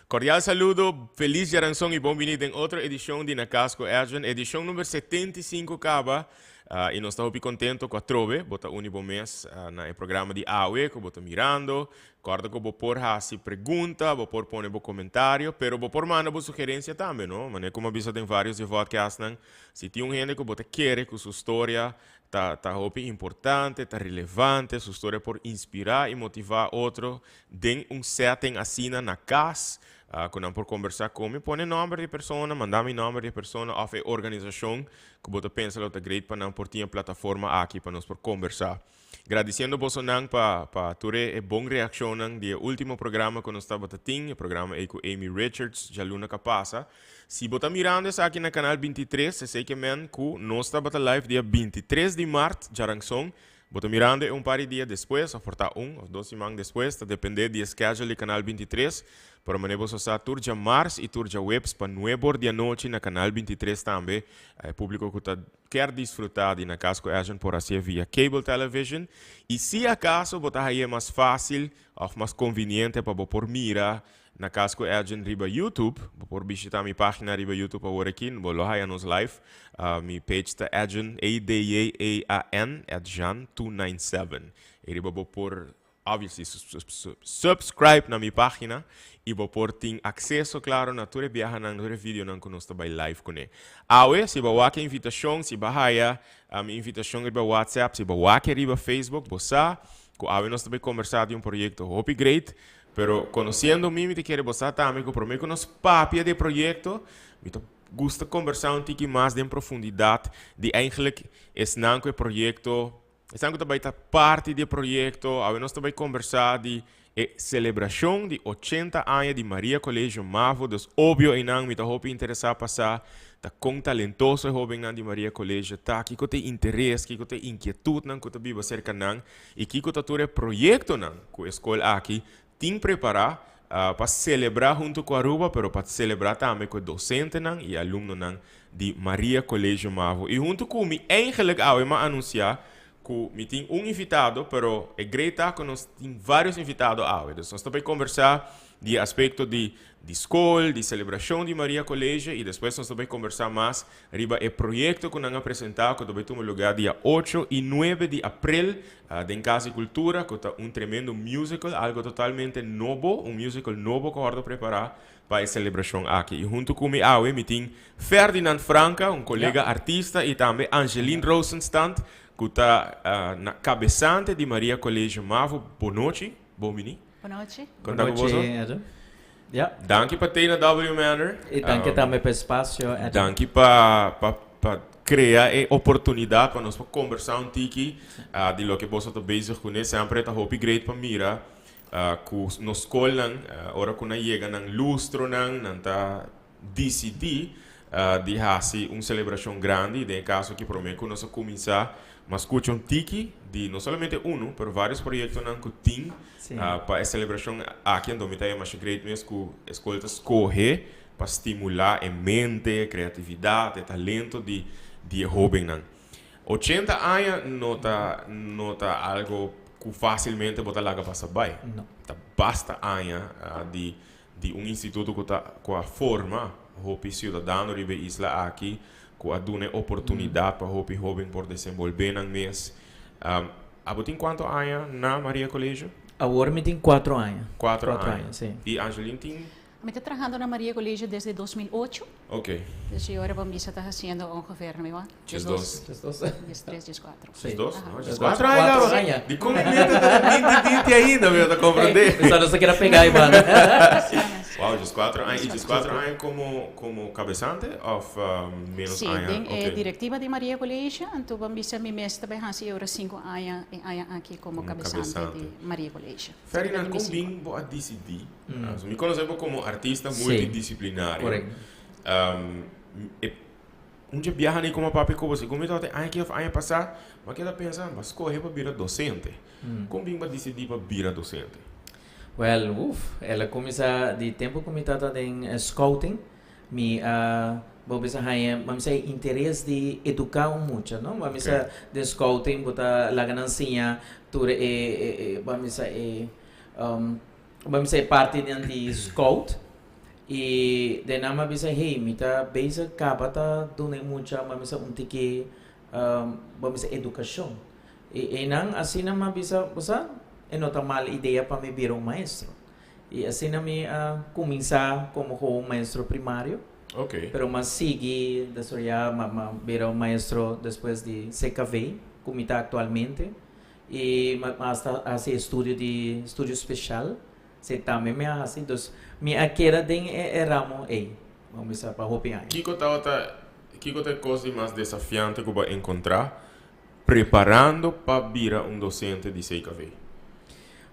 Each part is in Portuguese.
Cordial saludo, feliz Jaranzón y bienvenido en otra edición de Nacasco Agent, edición número 75 caba. E nós estamos contentes com a Trove, bota único mês no programa de AUE, que bota mirando, corda que vou por fazer pergunta, vou por pôr comentário, pero vou por mandar uma sugerência também, não? Mas como avisa tem vários de podcast, não? Se tem gente que bota quer que sua história tá importante, tá relevante, sua história por inspirar e motivar outro, tem setting assim na casa. Quando por conversar comigo, põe nome de pessoa, mandar meu nome de pessoa, ou a organização que você pensa que é great para não por ter plataforma aqui para nós por conversar. Agradecendo você para ter boa reação do último programa que nós estávamos tendo, o programa com Amy Richards, já luna que passa. Se você está mirando isso aqui no canal 23, sei que nós estamos live dia 23 de março, Jaranzón. Boto mirando par de dias depois, ou portar ou 2 semanas depois, está depender do schedule do canal 23. Para maneira usar turja Mars e turja Webs para 9 da noite no canal 23 também. O público que quer desfrutar de na Casco Agent por assim via cable television. E se acaso botar aí é mais fácil ou mais conveniente para por mirar na Casco Agent riba YouTube, por visitar minha página riba YouTube agora aqui, vou lá nos live, minha page está Agent, A-D-A-A-N, Adjan297. E vou por, obviously, subscribe na minha página e vou por ter acesso, claro, na tua viagem, na tua vídeo, na que nós estamos live com ele. Aue, se vai aqui invitação, se vai a minha invitação riba WhatsApp, se vai aqui riba Facebook, você, com aue nós estamos conversando de projeto Hope Great. Pero conhecendo mim, te quero mostrar também que por mim que nós papia de projeto, me gusta conversar um pouco mais em profundidade de eigenlijk não que o projeto, não que também está parte do projeto, aí nós também conversar de celebração de 80 anos de Maria Colégio Mavo, dus óbvio e não me tá hope interessar passar, tá com talentoso jovem de Maria Colégio, tá aqui que tem interesse, que tem inquietude não que tá viva cerca não, e que tá todo projeto não, com a escola aqui tem preparar para celebrar junto com a Aruba, pero para celebrar também com docente e aluno de Maria Colégio Mavo. E junto com mim, eigenlijk eu vou anunciar que me tem invitado, pero é great que nós temos vários invitados. Então, nós estamos conversar de aspecto de escola, de celebração de Maria Colégio, e depois nós vamos conversar mais riba o projeto que nós apresentamos, que vai ter lugar dia 8 e 9 de abril, em Casa e Cultura, que é tremendo musical, algo totalmente novo, musical novo que eu vou preparar para a celebração aqui. E junto comigo, me tem Ferdinand Franca, colega artista, e também Angeline Rosenstand, que está na cabeçante de Maria Colégio Mavo. Boa noite, bom menino. Boa noite. Boa noite. Dank para ter na W Manor. E dank também para o espaço. Dank para criar a oportunidade para nós conversar um tiki de lo que você está bezig com isso. Sempre está hope great para mira com nos escola, ora quando chega na lustro não tá decidir de fazer uma celebração grande. De caso que prometo que nós começar mas escuta um tiki de não somente mas vários projetos que tem para a celebração aqui em Domitai, mas é great mesmo que a escola escolhe para estimular a mente, a criatividade, o talento de jovem. 80 anos não tá algo que facilmente botar lá para passar bem. Basta anos de instituto que está com a forma, o cidadão de isla aqui, que a dá oportunidade para o jovem por desenvolver no mês. Tem quantos anos na Maria Colégio? Agora me tem 4 anos. 4 anos, sim. E Angeline tem? Eu estou trabalhando na Maria Colégio desde 2008. Ok. Desde agora vamos estar fazendo ongeveer, não é? Dias 2. Dias 3, dias 4. Dias 2? Dias 4 anos. De como me ainda, meu, tá compreendendo? Só não queira pegar aí, mano. Uau, dias 4 anos. E dias 4 anos como cabeçante ou menos Sim, anos? tem diretiva de Maria Colégio, então vamos me mês também fazer agora 5 anos aqui como cabeçante de Maria Colégio. Ferdinand, como bem a decidir? Me conhecemos como artista multidisciplinário. Correto. Dia viaja como papi com você, como eu até ano passado, mas que eu pensando, mas correr para virar docente. Como bem para decidir para virar docente? Well, ela começa de tempo como estava em scouting, vamos dizer interesse de educar muito, não? Vamos dizer de scouting, botar lá ganância, vamos dizer parte de scout. E de nama bisa hey mita basic kapata tunay mucha mamisa untiki mamisa edukasyon. E nang asina mabisa usa enota mal ideia para me virar maestro. E asina me começar como maestro primário. Ok. Pero mas sigue desde ya virar maestro después de CKV, como está actualmente. E hasta hace estudio especial. Se também me hace. Então, minha queda tem ramo aí. Vamos para hopi aí. Kiko tá coisa mais desafiante que vai encontrar preparando para virar docente de CKV.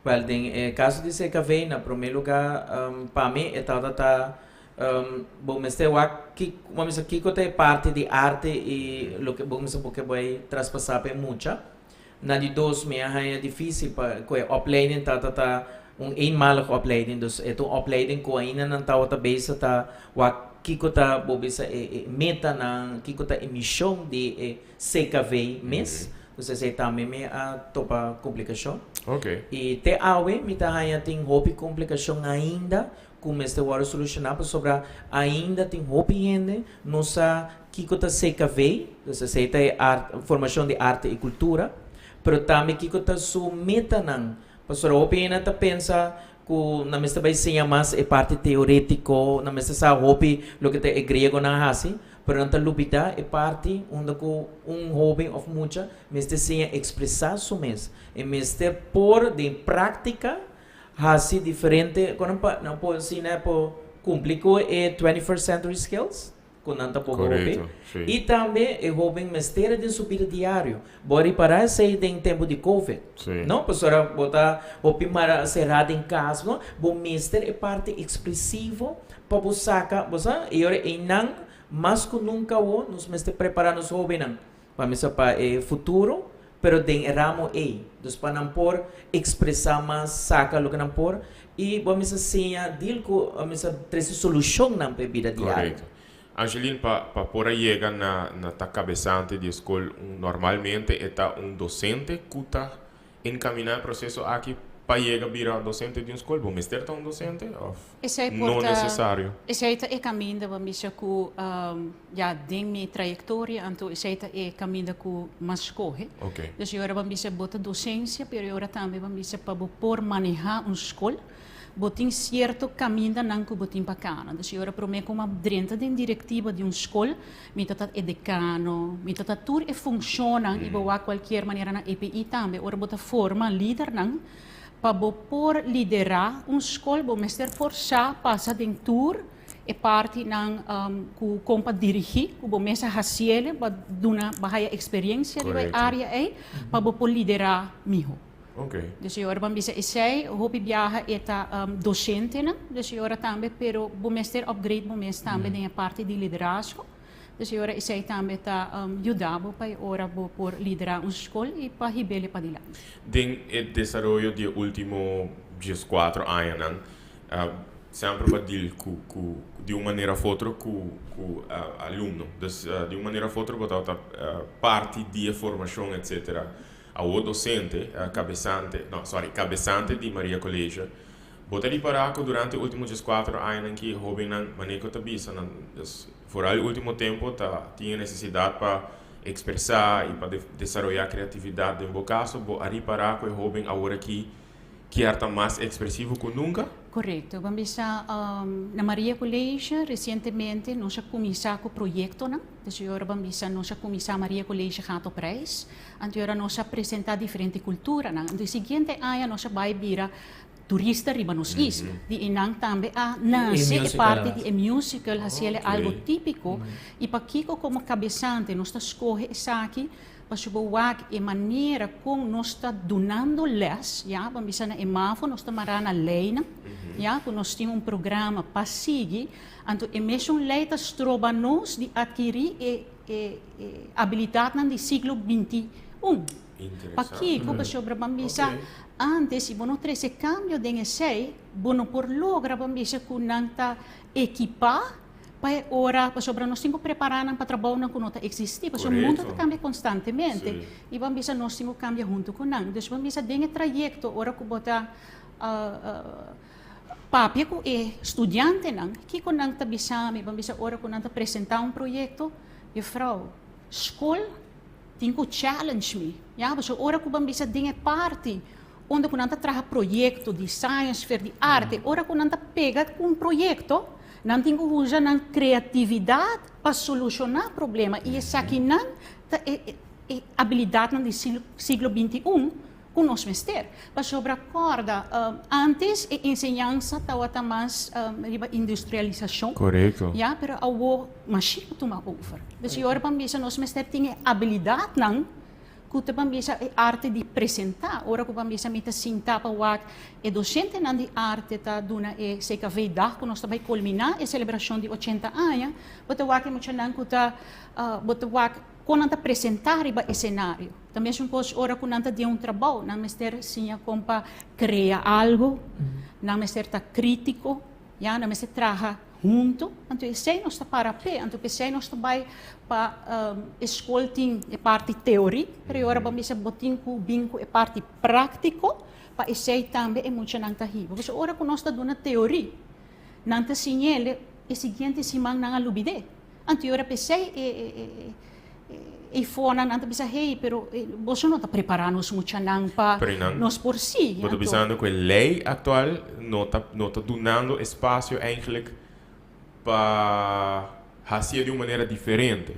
Well, em caso de CKV, na primeiro lugar, para mim, bom, mas vamos aqui que tem parte de arte e lo que vamos porque vai traspasar para muita. Na de dois, é difícil para que a opleiding eenmalige opleiding, dus ito opleiding ko ainda não tá outra vez kiko ta bobisa meta ng kiko ta emissão de CKV mês, dus essa também topa complicação. Ok. E te awe mita haya tem hopi complicação ainda como este agora solucionar sobre ainda tem hopi ainda nossa kiko ta CKV, dus essa é formação de arte e cultura, pero também kiko ta meta ng pastor hopi na ta pensa que na mesta vai ser mais parte teórico, na mesta sa hopi lo que é grego na hasi, pero na lupita é parte onde hobby of mucha mesta se expressar su mes, e mesta por de prática hasi diferente, quando não pode ensinar por cumprir com 21st century skills. Com nanta por hobby. E também é hobby mestre de subida diário. Bora parar se tem tempo de COVID. Sim. Não, pessoa botar hobby mara cerrado em casa, não? Bom mestre é parte expressivo para buscar, você e não mais que nunca nos mestre preparar nos hobby não. Para mim para futuro, pero tem ramo dos para não por expressar mais saca lo que não por e vamos assim deal com vamos trazer solução na vida diária. Angeline, para por llegar na cabeçante de escola, normalmente está docente que está encaminhando o processo aqui para chegar a virar docente de uma escola. Bom, mas está docente? Não necessário. Esse é o caminho da missa que já tem minha trajetória, então esse é o caminho que mais escolhe. Ok. Então, agora vamos botar docência, mas agora também vamos para por manejar uma escola. Botin certo caminho não que botin para cá. Então, agora para mim como dentro da diretiva de uma escola, me tá decano, me tá tudo e funciona e boa qualquer maneira na EPI também. Agora bota forma líder não para por liderar uma escola, bom mestre forçar passa de tour e parte não que compa dirigir, que bom mestre haciele para dar bahaya experiência de área aí para por liderar miho. Okay. Dus agora vamos dizer, esse hobby viaja é docente, né? Dus agora também, pero vamos ter upgrade, vamos também tem a parte de liderazgo. Dus agora esse também está ajudando para agora por liderar uma escola e para ribele para lá. Den o desenvolvimento de último 14 anos, sempre para dir de uma maneira ou outra com aluno, de uma maneira ou outra botar parte de formação, etc. O docente, cabeçante de Maria Colégio, botar ali para durante os últimos 4 anos que jovem não manejo a bisa, fora o último tempo tinha necessidade para expressar e para desenvolver criatividade. Em meu caso, ali para o jovem agora que é mais expressivo que nunca. Correto. Vamos na Maria Colégio, recentemente, nós começamos com o projeto, né? Então, agora vamos começar a Maria Colégio Gato Prijs. Então, agora nós apresentar diferentes culturas, né? Então, seguinte ano, nós vai vir turista riba nos isla. De inang também nasce parte de musical, assim, algo típico. E para Kiko, como cabeçante, nós escolhe aqui para subuwag e maneira como nós está donando les, já, vamos na EMAFO, nós estamos marana lei, já, que nós temos programa para seguir, então é mesmo lei que trova nós de adquirir habilidade no século XXI. Para aqui, como sobre vamos antes, se você não esse cambio de esse, você por logra vamos com nanta equipar para ora, para nós temos que preparar para trabalhar com nota existir, porque o mundo cambia constantemente e vamos nós temos que cambiar junto com nós. Então vamos ter trajeto ora que botar papi ko estudyante nang, kiko nang tabisami, bambisa ora ko nang apresentar proyecto, juffrouw, school, tinko challenge me. Ja, so ora ko bambisa dinge party, onde ko nang traha proyecto de science fair de arte, ora ko nang pega com proyecto, nang tinko usa nang criatividade para solucionar problema e essa aqui nang habilidade nang do siglo XXI com nós mester. Mas sobre a corda, antes a ensinança estava mais industrialização. Correto. Ja, pero a machine toma over. Dus agora para nós mester tinha habilidade não, que também a arte de apresentar. Ora que para mita sinta para o e docente não de arte tá duna e se que veio dar que nós também culminar a celebração de 80 anos. Botar o que muito não que tá botar o quando apresentar o cenário. Também é uma coisa, ora, quando de trabalho, não mester sim para criar algo, não mester tá crítico, já não mester trabalhar junto. Então, sei nós está para pé, então sei nós também para escola tem a parte teoria, mas agora vamos botar com binco a parte prático, para sei também é muito não tá rico. Porque ora quando nós está dando teoria, não tá sinele é seguinte simang não alubide. Então, agora pensei e fora não bisa hey, pero você não está preparando muito não para nós por si. Estou pensando que a lei atual não está dando espaço eigenlijk para fazer de uma maneira diferente.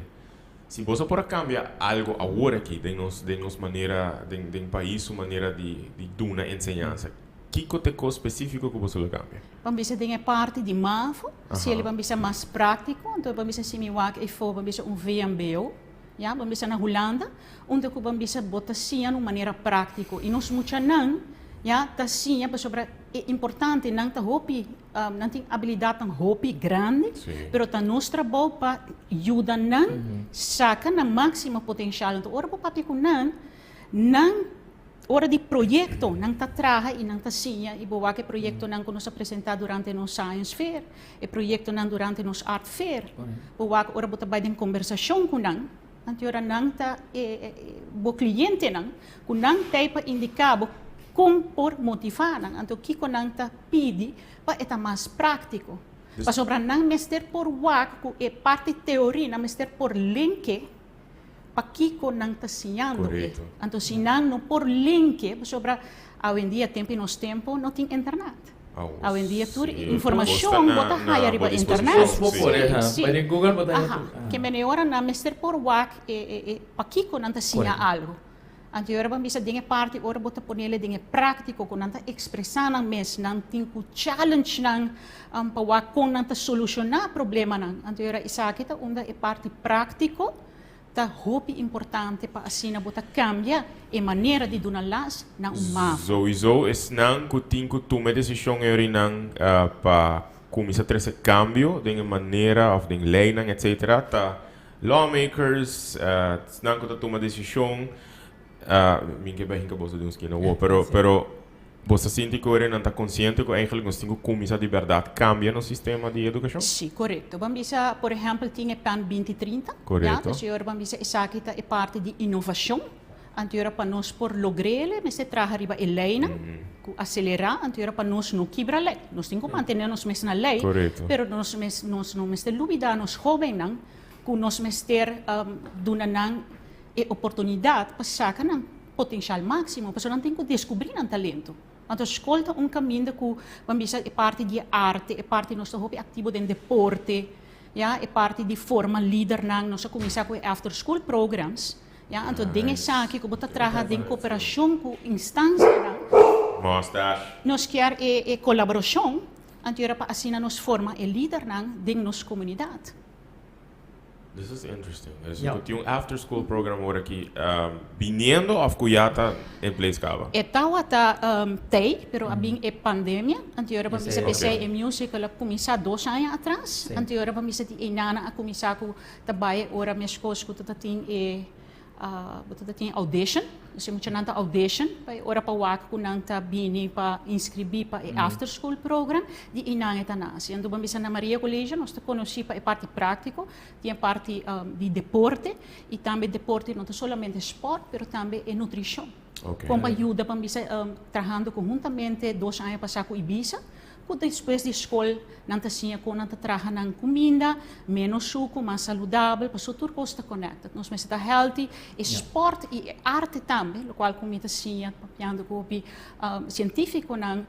Se você pode cambiar algo agora aqui, de nossa maneira, de país, maneira de dar ensinança, que é específico que você cambia? Vamos dizer, tem parte de MAFO, se ele vamos dizer mais prático, então vamos dizer, se me wak e for, vamos dizer, VMBO. Ja, vamos dizer na Holanda, onde que vamos dizer botar sim de maneira prática e nós muita não, ja, tá sim, é sobre é importante não tá hobby, não tem habilidade tão hobby grande, pero tá nosso trabalho para ajudar não, saca na máxima potencial, então ora para papi com não hora de projeto não tá traga e não tá sim, e boa que projeto não que nos apresentar durante nos science fair, e projeto não durante nos art fair, boa que ora botar by den conversação com não. Antiora nang ta bo cliente nang kunang tay pa indicabo kung por motivar nang anto kiko nang ta pidi pa eta mas prático. Pa sobra nang mester por wak ku e parte teoria na mester por linke pa kiko nang ta sinhando anto sinang no por linke pa sobra hoje em dia tempo nos tempo não tem internet. Hoje em dia tudo informação bota haya riba internet. Sim. Google bota. Que melhora na mester por wak pakiko nanta sinha algo. Anterior ba bisa dinge parte ora bota ponele dinge prático com nanta expressar nang mes nang tinku challenge nang pa wak com nanta solucionar problema nang. Anterior isa kita unda e parte prático ta hopi importante para assim na bota cambia e maneira de donar las na uma. Sowieso is nang kuting toma decisão eri nang para começar a trazer cambio de maneira of de lei nang etc. Ta lawmakers nang kuta toma decisão minha bem que você diz que não pero você sente que ele não está consciente que eigenlijk nós temos que começar de verdade cambia no sistema de educação? Sim, correto. Vamos dizer, por exemplo, tinha PAN 2030. Correto. Ja, vamos dizer, essa aqui é parte de inovação. Anterior para nós por logrele, mas se traga riba a lei, acelerar, anterior para nós não quebrar a lei. Nós temos que manter nós mesmos na lei, pero nós não mesmos dúvida, nós jovens não, que nós mesmos donam a oportunidade para sacar um potencial máximo, porque não tem que descobrir um talento. Então, escolta caminho que vamos dizer, é parte de arte, é parte do nosso hobby ativo de deporte, ja, é parte de forma líder nang nós começar com after school programs, ja, então dinge saque que bota traga em cooperação com instância nang. Nós quer colaboração, então para assim nós forma é líder nang ding nos comunidade. This is interesting. Tem after school program agora aqui, viniendo of Cuyata em place cava. Etawa ta tei, pero abing pandemia. Anterior pa misa PC e music la kumisa 2 anos atrás. Anterior pa misa ti inana a kumisa ko tabaye ora meskos ko tating tating audition. Kasi mo nanta audition pa ora pa wak ko nanta bini pa inscrevi pa after school program di inang etanasi. Ando ba misa na Maria College nós te conheci pa parte prático, tinha parte de deporte e também deporte não somente sport, pero também nutrição. Okay. Como ajuda para misa trabalhando conjuntamente 2 anos passar com Ibiza, depois da escola, não tá assim, com não tá trabalhando comida, menos suco, mais saudável, para tudo costa conecta. Nós mais está healthy, esporte e arte também, o qual como tá assim, papiando com científico não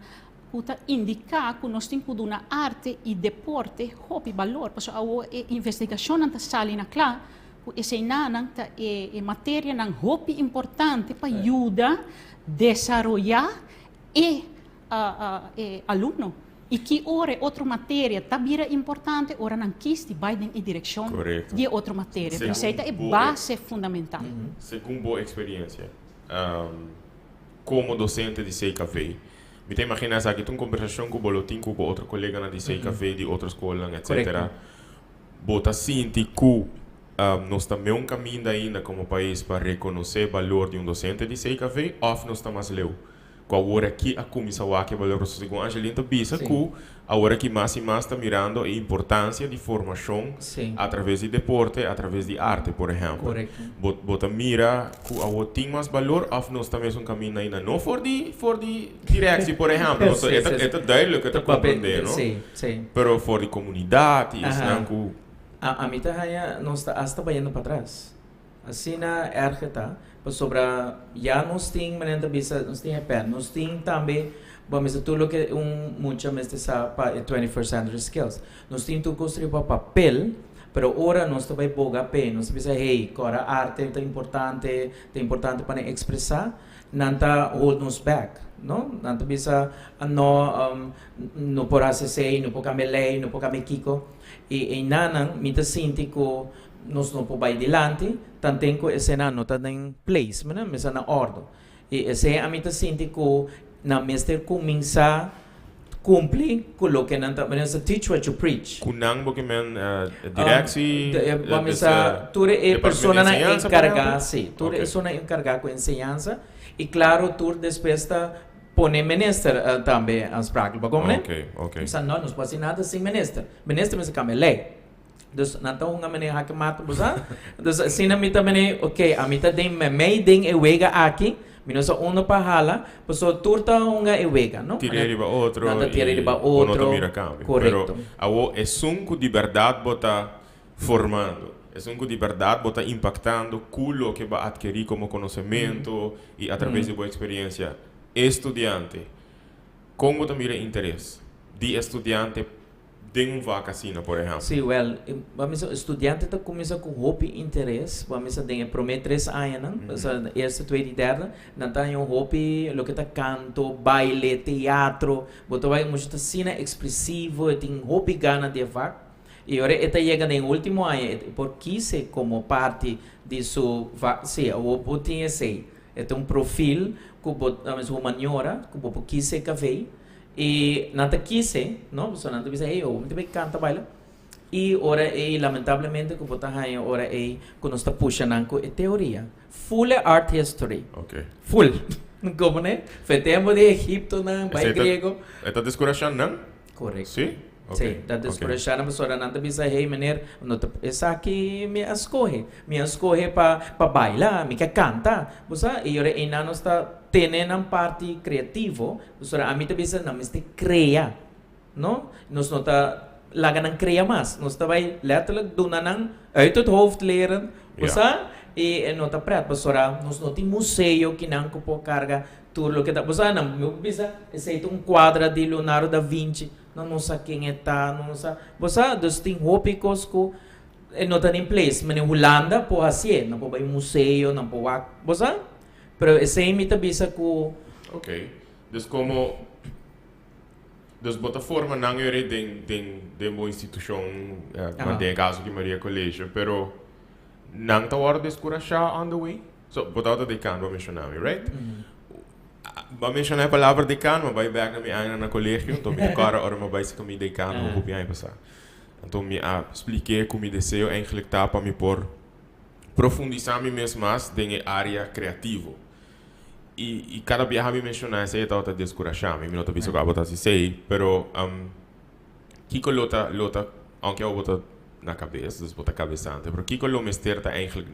puta indicar que nós temos que dar arte e deporte hobby valor, porque a investigação não tá salindo claro, que essa não tá é matéria não hobby importante para ajudar desenvolver aluno. E que ora outra matéria também é importante, ora não quis vai em direção de outra matéria. Então, essa é base fundamental. Segundo boa experiência, como docente de Sei Café, me tem imaginar que tu conversação com o boletim com outro colega na de Sei Café de outra escola, etc. Bota sinti que nós também um caminho ainda como país para reconhecer o valor de docente de Sei Café, ou nós estamos leu. Com a hora que a comissão aqui valeu segundo Angelina bisa que a hora que mais e mais está mirando a importância de formação através de deporte, através de arte, por exemplo. Correto. Bota mira que a hora tem mais valor, ou nós também um caminho ainda não for de direção, por exemplo. É duidelijk te compreender, não? Sim, sim. Pero for de comunidade, isso a mim tá nós está indo para trás. Assim na ergeta sobre já nós temos maneira bisa nós temos pé nós temos também vamos dizer tudo que muita mais dessa para 21st century skills nós temos tudo construir para papel pero ora nós também boga pé nós bisa hey agora arte é importante para expressar não tá hold nos back não não bisa não por acessar não por camelei não por camekiko e nanan mita sintico nós não podemos ir adiante, tanto que esse ano está em place, mas está na ordem. E esse a mim está sentindo que na mestre começa a cumprir com o que não está, mas teach what you preach. Kunang bokimen direção, vamos a tu é pessoa encarregada, sim, tu é pessoa encarregada com ensinança e claro tu depois está pone minister também as práticas, como né? Ok. Então não nos pode nada sem minister mas é lei. Dus nanto nga mene hakimat busa. Dus sinami também, ok, a mita dem may ding ewega aqui, minosa uno pahala, poso turta unga ewega, no? Tirei ba outro. Nada tirei ba outro. Correcto. Pero awo é sunco de verdade bota formando. É sunco de verdade bota impactando culo que vai adquirir como conhecimento e através de boa experiência. Estudante, como também é interesse de estudante tem vacina, por exemplo. Sim, vamos estudante tá começa com hobby interesse, vamos tem prometer 3 anos, não? Esse tweede derde, não tem hobby, lo que tá canto, baile, teatro, botou vai muito cena expressivo, tem hobby gana de vac. E agora está chegando em último ano, porque se como parte de sua sim, o tinha sei, é perfil que vamos humaniora, que vou quise café. E nada quise, não? Só nada bisa hey, muito bem canta baila. E ora lamentavelmente que botar aí ora que nós está puxando com teoria. Full art history. Ok. Full. Como né? Foi tempo de Egipto não, vai grego. Está descorachando não? Correto. Sim. Okay. Sim, da descorachando mas ora nada bisa hey maneira, não essa aqui me escorre para bailar, me quer cantar. Você e ora ainda não está tenen ang parte creativo, so a mí también se nos crea, no? Nos nota lagan ng crea mas, nos tabay letterlijk doen ng uit het hoofd leren, basta e nota pret, basta nos noti museo kinang ko po carga tour lo que tá, basta na bisa esse um quadro de Leonardo da Vinci, não sei quem está, não sei, basta dos tem hópicos ko nota in place, mas em Holanda po assim, não po ba museo, não po basta pero esse imita bisa ko ok dus como dus bota forma não é de uma instituição mantém caso que Maria Colégio pero não tá hora de escurachar on the way so bota outra de can vou mencionar right vou mencionar a palavra de can mas vai back na minha na colégio então me cara hora mas vai se comer de can não vou bem passar então me expliquei como me desejo eigenlijk tá para me por profundizar me mesmo mais em área criativa. E cada viaje me menciona esse tal de descurachar, me não tô visto que botar se sei, pero Kiko lota aunque eu botar na cabeça, dus botar cabeça antes, pero Kiko lo mester tá eigenlijk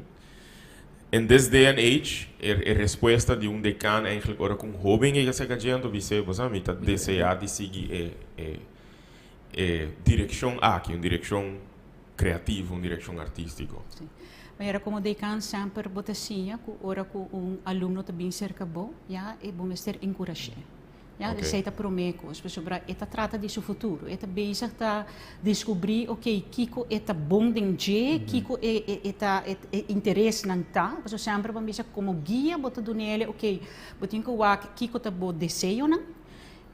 in this day and age, resposta de decano eigenlijk ora com jovem e essa gente você você tá desejar de seguir direção aqui, uma direção criativa, uma direção artística. Sim. Mas era como decano sempre botasia, que ora com aluno também cerca bom, já e bom mestre encorajar. Ja, Okay. dus hij promekos, sobre eta trata de seu futuro. Eta bezig ta descobrir, kiko eta bom ding je, kiko eta interesse nang ta. So sempre van bezig como guia, bota donele, botin ko wak kiko ta bo desejo nang,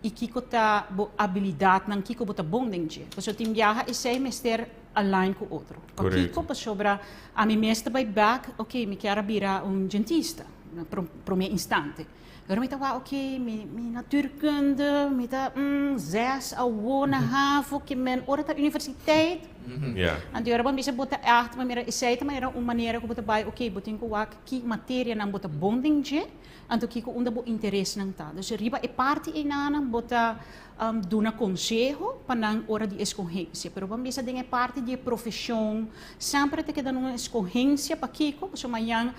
e kiko ta bo habilidade nang kiko bota bom ding je. So tim viaja e sei mester align com outro. Correto. Kiko sobre a mi mestre by back, me quero virar dentista, pro meu instante. Agora me tá me natuurkunde, me tá 6 a na HAVO, que men ora tá universiteit. Ja. En die hebben bisa bota echt, maar mera isaita maar era uma maneira que bota bai, botin ko wak ki materia nan bota bonding je, en to kiko unda bo interesse nang ta. Dus riba e parte e nana bota duna consejo panang ora di escorrência, pero bam bisa dinge parte di profissão, sempre te queda numa escorrência pa kiko, so mayang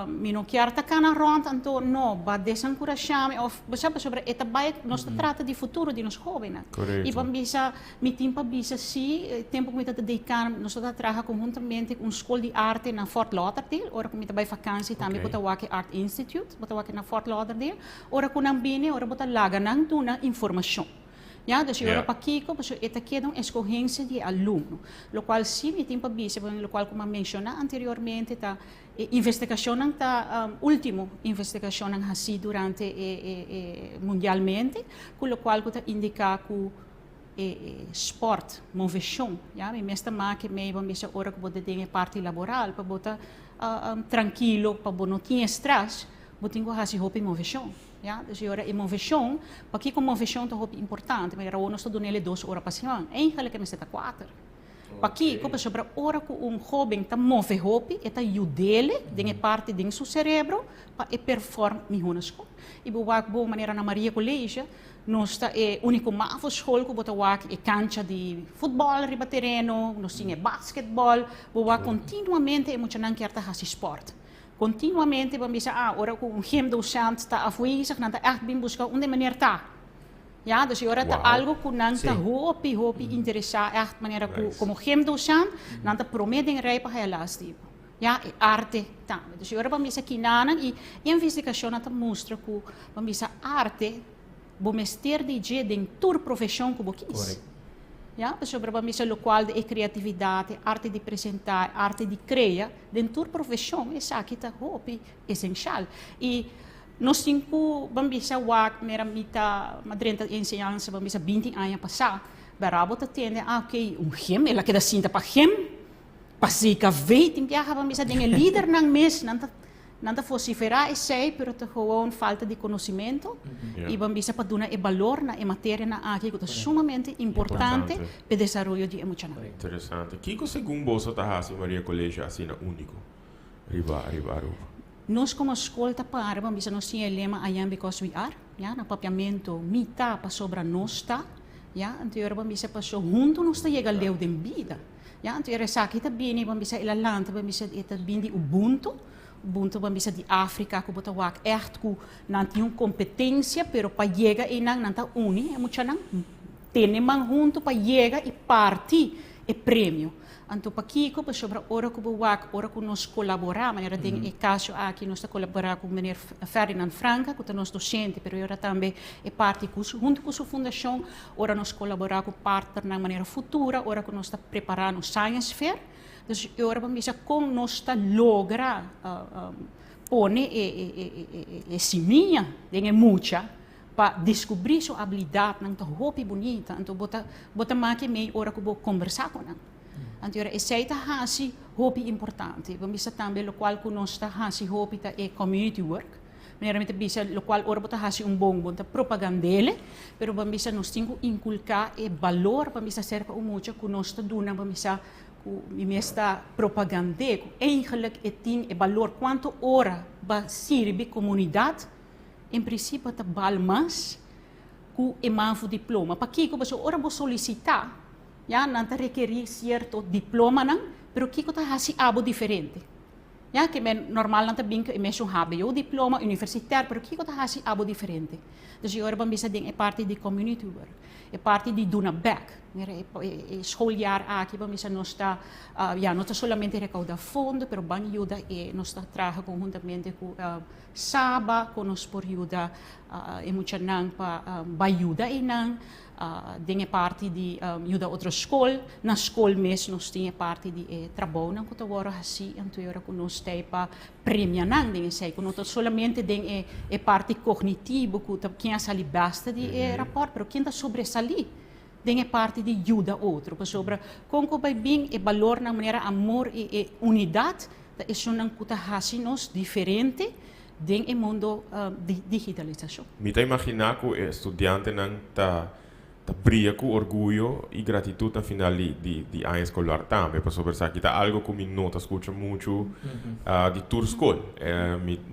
mino chiarta cana rond anto no ba desencorajame of basaba sobre eta bai nós trata de futuro de nos jovens. Correto. E bam bisa mi timpa bisa si tempo que me dedicar nós trabalha conjuntamente com escola de arte na Fort Lauderdale, ora que me vai vakansie também bota wake Art Institute, bota wake na Fort Lauderdale, ora com ambine, ora bota laga nang tuna informação. Ja, dus je hoort pakiko, dus het is een escorrência de aluno, lo qual sim, me tem para bisa, lo qual como mencionei anteriormente, tá investigação tá último investigação ang hasi durante mundialmente, com lo qual tá indicar que sport, moveção, ja, me mesta make me vamos bisa ora que pode ter parte laboral, para botar tranquilo, para não ter stress, botinho hasi hopi moveção. Ja, dus je hoort moveção, para que com moveção tá hopi importante, mas era o nosso donele 2 horas para semana, eigenlijk é 4. Para que como sobre ora com jovem tá move hopi, eta yudele, dengue parte de seu cérebro, para perform melhor school. E boa maneira na Maria Colégio, nós tá único mafo school que bota wak cancha de futebol riba terreno, nós tinha basquetebol, boa continuamente emocionante que tá sport. Continuamente vamos dizer, ora com hem docent está afwezig, nanta echt bem buscar onde maneira tá. Ja, dus je hoort algo que nanta hopi interessar echt maneira como hem docent, nanta promeding rijpa helaas tipo. Ja, arte tá. Dus je hoort vamos dizer que nana e investigação nanta mostra que vamos dizer arte, bo mester de je den tour profissão que bo quis. Ja, sobre o qual de criatividade, arte de apresentar, arte de criar, dentro da profissão, essa aqui está essencial. E nós temos, vamos mera mita, madrenta ensinança, vamos 20 anos passar, barabo tá tendo, gem, ela queda cinta para gem, pasika weet, em viaja, vamos dizer, líder nang mes, nanta vociferar e sei, pero te gewoon falta de conhecimento e vamos bisa para dar valor na matéria na aqui que é sumamente importante para o desenvolvimento de emocional. Interessante. Kiko segundo bolsa tá assim Maria Colégio assim na único. Riba. Nós como escola tá para, vamos bisa nós tinha lema I am because we are, ja, na papiamento mita para sobre nós tá, ja, então vamos bisa para junto nós tá chega leu de vida. Ja, então essa aqui tá bem, vamos bisa ila land, vamos bisa eta bem de Ubuntu vamos de África, que bota wak echt que não tem competência, pero para chegar e não tá uni, é muito não tem man junto para chegar e partir é prêmio. Então para aqui que sobre hora que wak, hora que nós colaborar, maneira tem caso aqui nós colaborar com o menino Ferdinand Franca, que é nosso docente, pero agora também é parte junto com sua fundação, hora nós colaborar com partner na maneira futura, hora que nós está preparando Science Fair. Dus agora vamos dizer como nós está logra pone seminha de mucha para descobrir sua habilidade não tá roupa bonita então bota make meio hora que vou conversar com ela então essa é a hasi roupa importante vamos dizer também o qual que nós está hasi roupa é community work maneiramente bisa o qual ora bota hasi bom propagandele pero vamos dizer nós temos que inculcar e valor vamos dizer cerca mucha que nós está dando vamos dizer e esta propaganda eigenlijk tem valor quanto hora vai servir a comunidade em princípio tá balmas com o diploma para que você ora vou solicitar já não tá requerir certo diploma não pero que tá assim algo diferente Ja, que normal não tem que mesmo HBO diploma universitário, pero que tá assim algo diferente. Dus je hoort bisa ding é parte de community work, é parte de dona back. É schooljaar aqui vamos bisa nós está, não está solamente recaudar fundo, pero ban ajuda e nós está trabalhando conjuntamente com Saba, com nós por ajuda e muita não para ajuda e não. Dingen parte die juda outra escola na escola mesmo nós tinha parte de trabalho não que agora assim então era com nós para premiar não dingen sei com não solamente den é parte cognitiva que quem a sali basta de rapport pero quem está sobresali den é parte de juda outro para sobre como vai bem e valor na maneira amor e unidade é isso não que assim nós diferente den é mundo de digitalização. Me tá imaginar que o estudante não tá brilha com orgulho e gratidão no final de ano escolar também, para sobre isso kita algo que me nota escuta muito de tour school,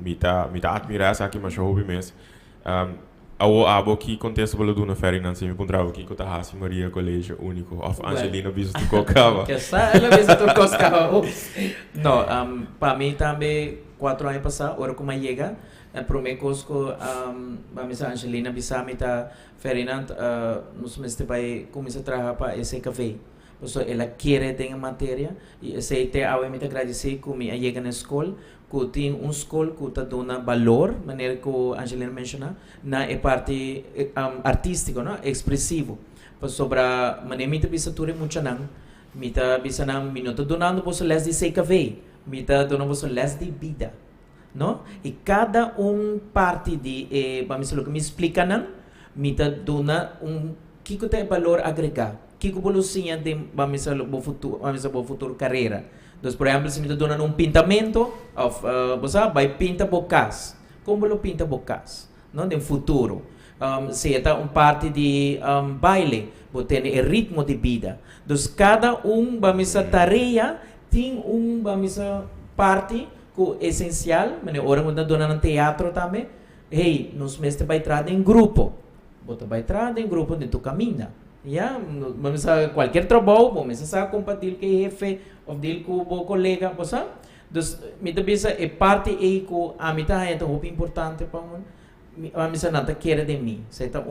me tá admirar essa aqui mas eu hobby mesmo, ao abo que contexto pelo Dona Ferdinand se me encontrava aqui com a Hassi Maria Colégio Único of Angelina Biso do Cocava. Que essa ela Biso do Cocava. Não, para mim também 4 anos passados, agora como chega promekos ko vamos a Angelina Bisamita Ferdinand nos mestre vai começar a trabalhar para esse café. Então ela quer ter matéria e esse te ao me agradecer que me chega na escola que tem escola que tá dando valor maneira que Angelina menciona na parte artístico, não expressivo. Para sobre maneira me bisa ture muito não. Me tá bisa não me não tá donando você les de sei café. Me tá donando você les de vida. No? E cada parte de vamos dizer que me explica não me dá que tem valor agregado que evolução de vamos dizer o futuro carreira. Então, por exemplo, se me dá pintamento você vai pintar bocas como lo pinta bocas não no futuro se é parte de baile você tem o ritmo de vida. Então, cada vamos dizer tarefa tem vamos dizer parte que essencial, mas agora quando dona no teatro também, hey, nos mestre vai entrar em grupo, bota vai entrar em grupo de tu caminha, já, vamos a qualquer trabalho, vamos a compartilhar com o jefe ou dele com o colega, você, então, me também é parte aí que a mim tá é muito importante para mim, a mim nada quer de mim, certo?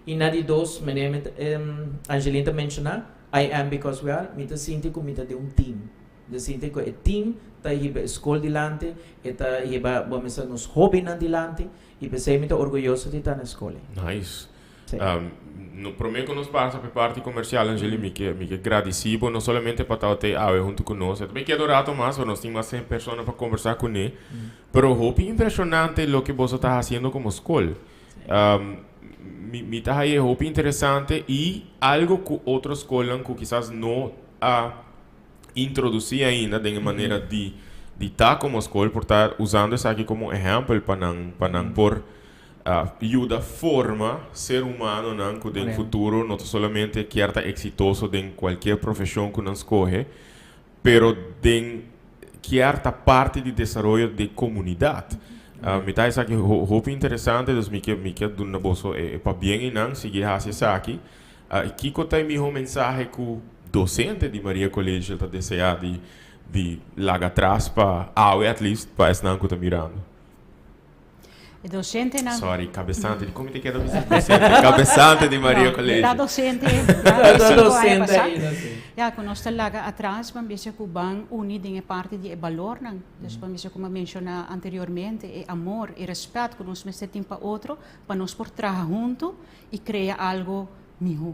E na de dois, Angelina mencionou, I am because we are, me tá sinto que me tá de team. De sinto que o team tá iba escola dilante, tá iba vamos a nos hobby nan dilante, e pensei muito orgulhoso de estar na escola. Nice. No prometo nos passa per parte comercial Angeli me que agradecido não somente para estar até junto conosco, também quero rato mais, nós temos mais 100 pessoas para conversar com ele, pero hobby impressionante lo que você está fazendo como escola. Me tá aí hobby interessante e algo que outras escolas que quizás não introduzir ainda de maneira de estar como escola, por estar usando isso aqui como exemplo para não por ajuda forma ser humano não que no futuro não somente quer estar exitoso em qualquer profissão que não escolhe, pero quer estar parte do desenvolvimento de comunidade. Me tá isso aqui muito interessante, então me quer do negócio para bem e não seguir isso aqui. Que tem meu mensagem que docente de Maria Colégio está desejando de largar atrás para at least para esse não que está mirando. Docente não. Sorry, cabeçante de como te quero dizer docente, cabeçante de Maria Colégio. Da docente, docente aí. Ja, quando nós larga atrás, vamos ver que o banco unido em parte de valor não. Então, vamos ver como mencionei anteriormente, é amor e respeito que nós temos para outro, para nós por trabalhar junto e criar algo melhor.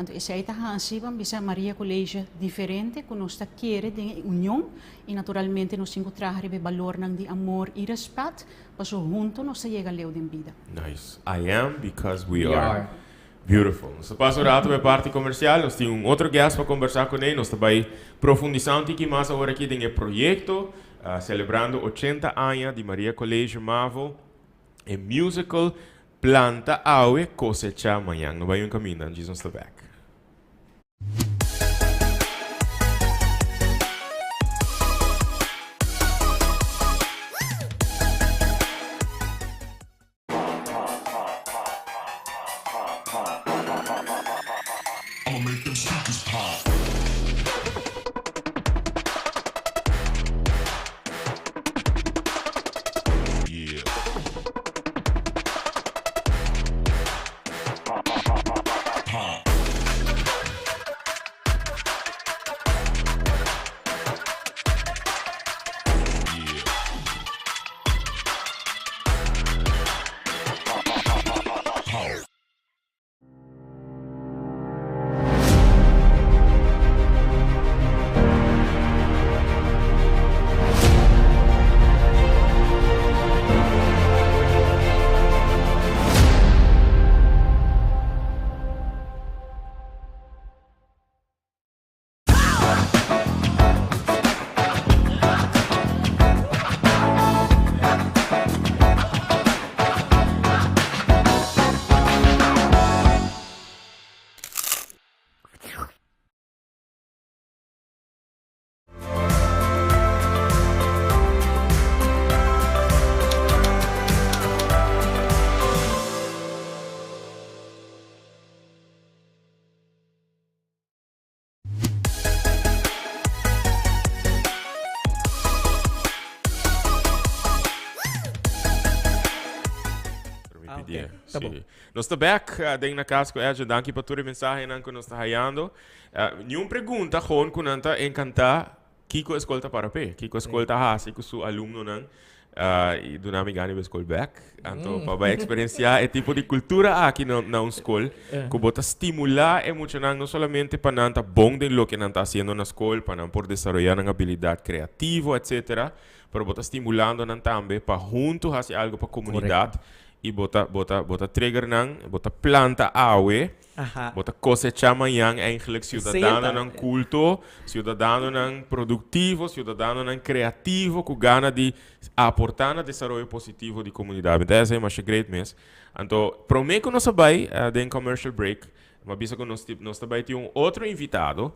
Então, essa é a assim, vamos ver Maria Colégio diferente, que nós queremos de união e naturalmente nós encontramos o valor de amor e respeito, para juntos nós chegamos a leu de vida. Nice. I am because we are. Beautiful. Nós passamos rato para a parte comercial, nós temos outro guest para conversar com ele, nós estamos profundizando um pouquinho mais agora aqui no projeto, celebrando 80 anos de Maria Colégio Mavo, e musical Planta Aue Cosecha Amanhã. Nós vamos caminhando, Jesus está back. Tá bom. Sim. Nós estamos back dentro da casa com Edge. Danke por tua mensagem que nós estamos raiando. Nenhuma pergunta, Ron, que nós encantar Kiko escolta para pé. Kiko escolta hasi com seu aluno não. E do nome ganha a escola back. Então, para experienciar o tipo de cultura aqui na escola, que bota estimular emocional não somente para não estar bom de lo que não está fazendo na escola, para não por desenvolver uma habilidade criativa, etc. Pero bota estimulando não também para juntos fazer algo para a comunidade. E bota trigger não, bota planta awe, bota cosechar amanhã eigenlijk cidadano não culto, cidadano não produtivo, cidadano não criativo, com gana de aportar no desenvolvimento positivo da comunidade. Então, essa é uma great mess. Então, prometo que nós vai em commercial break, mas que nós também temos outro invitado,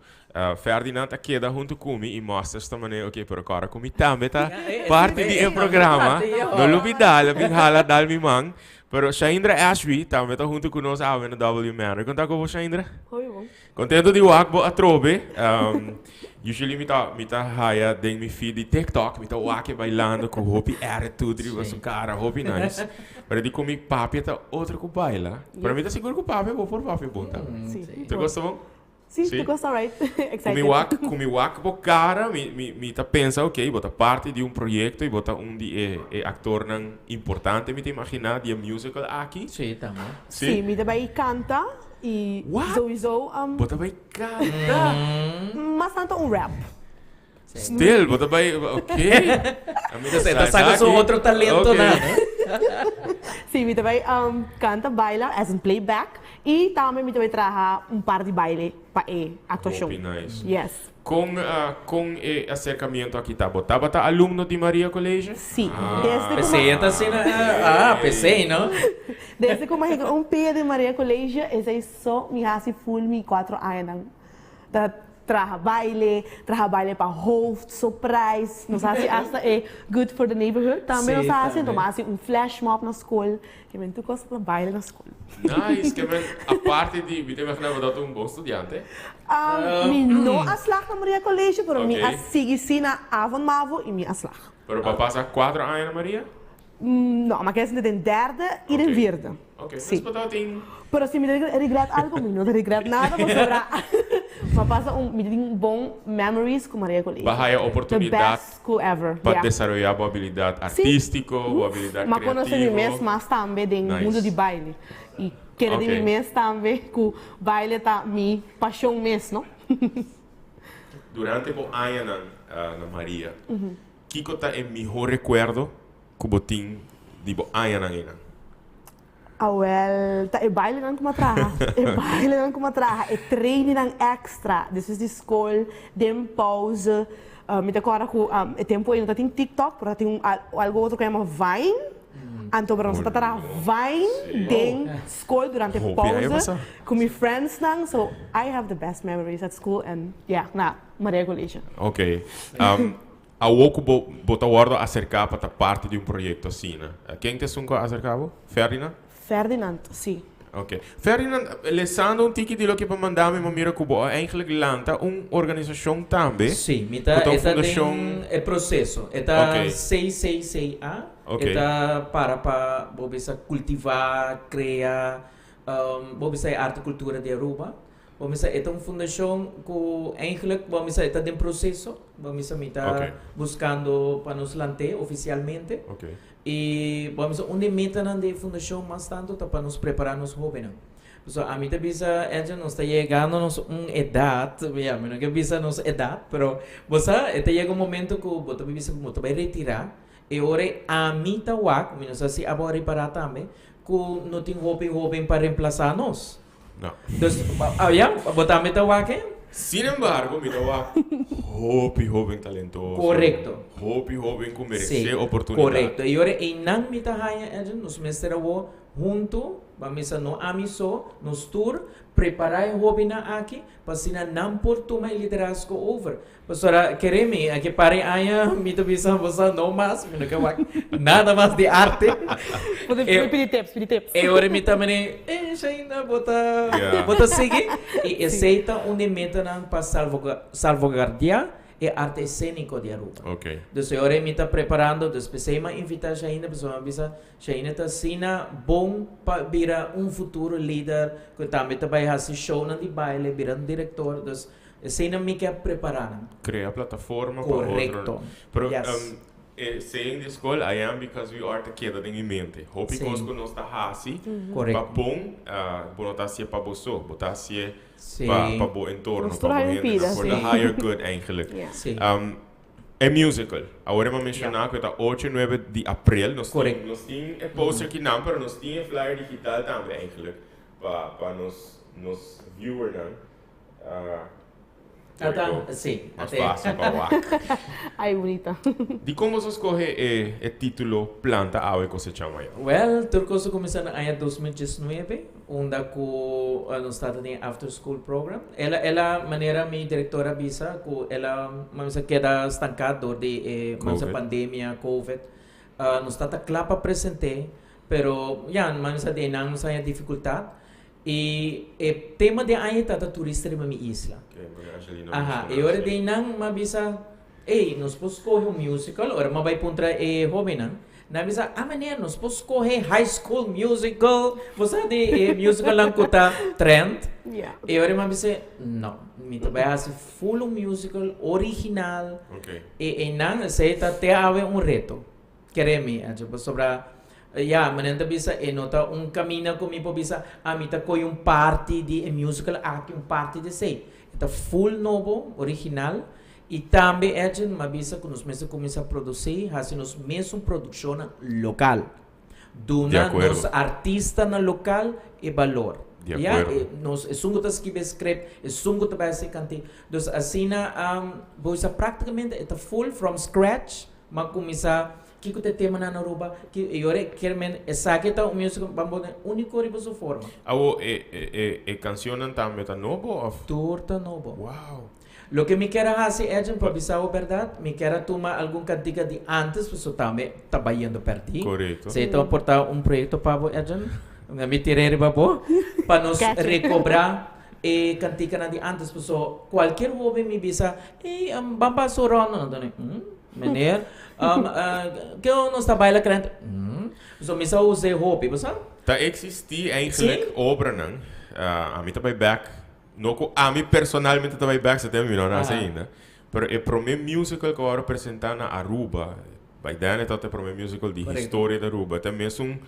Ferdinand queda junto comigo e mostra esta maneira, ok, pero agora comigo também tá parte do programa, não olvidar, eu vim hala dar mi mão, pero Shaindra Ashby também tá junto conosco na W Manor. Conta com você, Shaindra? Oi, bom. Contento de wakbo a trobe. Usually me tá haya den mi feed de TikTok, me tá wake bailando com hopi attitude, riba su cara, hopi nice. Pero di comigo papi tá outro com baila. Para mim tá seguro que papi vou por papi bom, tá? Sim. Tu gosta bom? Sim, tu gosta, right? Excited. Comi wak bo cara, me tá pensa, ok, bota parte de projeto e bota de actor não importante, me te imaginar de musical aqui. Sim, também. Sim, me também canta e sowieso Bota vai canta. mas tanto rap. Still, bota vai, ok. Você saca seu outro talento, né? Sim, me também canta, baila, as in playback e também me também traga par de baile para actuação. Nice. Yes. Com acercamento aqui, tá? Bota aluno de Maria Colégio? Sim. PC tá assim, PC, não? Desde como pia de Maria Colégio, esse só me hace full me 4 anos. Traga baile para host, surprise. Nós hace hasta good for the neighborhood. Também nós hace, tomar flash mob na escola. Que men tu gosta de baile na escola. Nice, que men a parte de, me imaginava dat bom estudante. Me não aslag na Maria Colégio, pero me assigi na avondmavo e me aslag. Pero para passar 4 anos na Maria? Não, mas que é de derde e de vierde. Ok, mas para tem. Pero se me regret algo, me não regret nada, mas sobra. Mas passa me tem bom memories com Maria Colégio. Bahaya oportunidade. The best school ever. Para desenvolver a habilidade artística, a habilidade mas criativa. Mas conhecer mesmo, mas também do mundo de baile. E querer de mim mesmo também, que o baile tá minha paixão mesmo, não? Durante o ano na Maria, que tá é melhor recuerdo que você tem de o ano ainda? Well, tá baile não como traga, baile não como traga, treino não extra, depois de escola, dem pausa, me decora com o tempo ainda tem TikTok, porque tem algo outro que chama Vine, então para nós tá Vine dem escola durante a pausa, com meus friends não, so I have the best memories at school and na Maria Colégio. Ok. A Woku bota guarda acercar para parte de projeto assim, né? Quem te sunco acercava? Ferdinand? Ferdinand, sim. Ok. Ferdinand, lesando tiki di lo que para mandar me mira cubo, eigenlijk lanta organização também. Sim, está é processo. Está 666A. Está para você cultivar, criar, você arte e cultura de Aruba. Vamos é uma fundação que eigenlijk vamos está em processo, vamos está buscando para nos lançar oficialmente. E vamos onde meta na fundação mais tanto para nos preparar nos jovens. So a mim também ela não está chegando nos idade, não que bisa nos idade, pero você chega momento que você bisa como vai retirar e ora a mim tá wak, não sei se agora reparar também, que não tem jovem para reemplazar nós. Não. Então, botar meta wak? Sin embargo, mira Hopi jovem talentoso. Correcto. Hopi jovem que merece oportunidade. Correcto. E agora, em não me tá nos mestramos junto, vamos a no amiso, nos tour, preparar o jovem aqui, para se não por tomar liderazgo over. Pastora, queremos, aqui para aí, me tá pensando, você não mais, nada mais de arte. Pedir tips. E agora me tá me já ainda bota seguir e aceita onde meta para salvaguardar e arte escênico de Aruba. Ok. Dus agora me está preparando, dus pensei me invitar Shaina, pessoa avisa Shaina está sina bom para virar futuro líder, que também vai fazer show de baile, virar diretor, dus Shaina me quer preparar. Crea plataforma Correcto. Pero Yes. saying this call, I am because we are together in mente. Hope Sim. que nós está assim, para Correcto. bom, botar se para você, botar se Sim. para bom entorno, Ons para draai bom een pila. for the higher good eigenlijk. Yeah. Sim. É musical. Agora eu mencionar que está 8 e 9 de abril, nós Correcto. temos um poster aqui não, mas nós temos flyer digital também eigenlijk para nos viewers não. Sim. Mais Até. fácil para lá. Ai, bonita. De como você escolhe o título Planta Ave Cosechama? Well, turcoso começou no ano 2019, onde eu no estado de after school program. Ela maneira minha diretora visa que ela mas queda estancado de mas pandemia COVID. No estado clapa presente, pero ya mas de não sai dificuldade. E o tema de ano está turista de minha isla. Aha, e ora de nang mabisa, nos pos coge musical, ora mabay puntra hobby nang. Nabisa, maneira, nos pos coge High School Musical, você de musical lang kuta trend. Yeah. E ora mabisa, no, mito vai fazer full musical original. Okay. E nang sei ta te ave reto. Queremi, tipo sobra manenta bisa nota cammino come po bisa amita coi party di musical aqui party de sei. Está full novo, original, e também a gente avisa que nós mesmos começamos a produzir, fazemos mesmo produção local. Duna nos artistas na local e valor. De acordo. Nós sungutas que escreve, sungutas vai ser cantar. Então assim você praticamente está full from scratch, mas começar que te tema na Aruba, que eu quero essa que tá o música vamos único riba sua forma. Awo canção também tá novo of Torta novo. Wow. Lo que me quero fazer é para avisar a verdade, me quero tomar algum cantiga de antes, porque também está trabalhando perto. Correto. Se então aportar projeto para o Edson, me tirei para nos recobrar e cantiga de antes, porque qualquer hobby me visa, bamba sorona, meneer, que eu não está baila crente. So me só usei hobby, você? Tá existi eigenlijk obra não. A mim também back. Não a mim personalmente também back se tem não nessa ainda. Pero é pro meu musical que eu vou apresentar na Aruba. Vai dar né tá pro meu musical de história da Aruba. Tem mesmo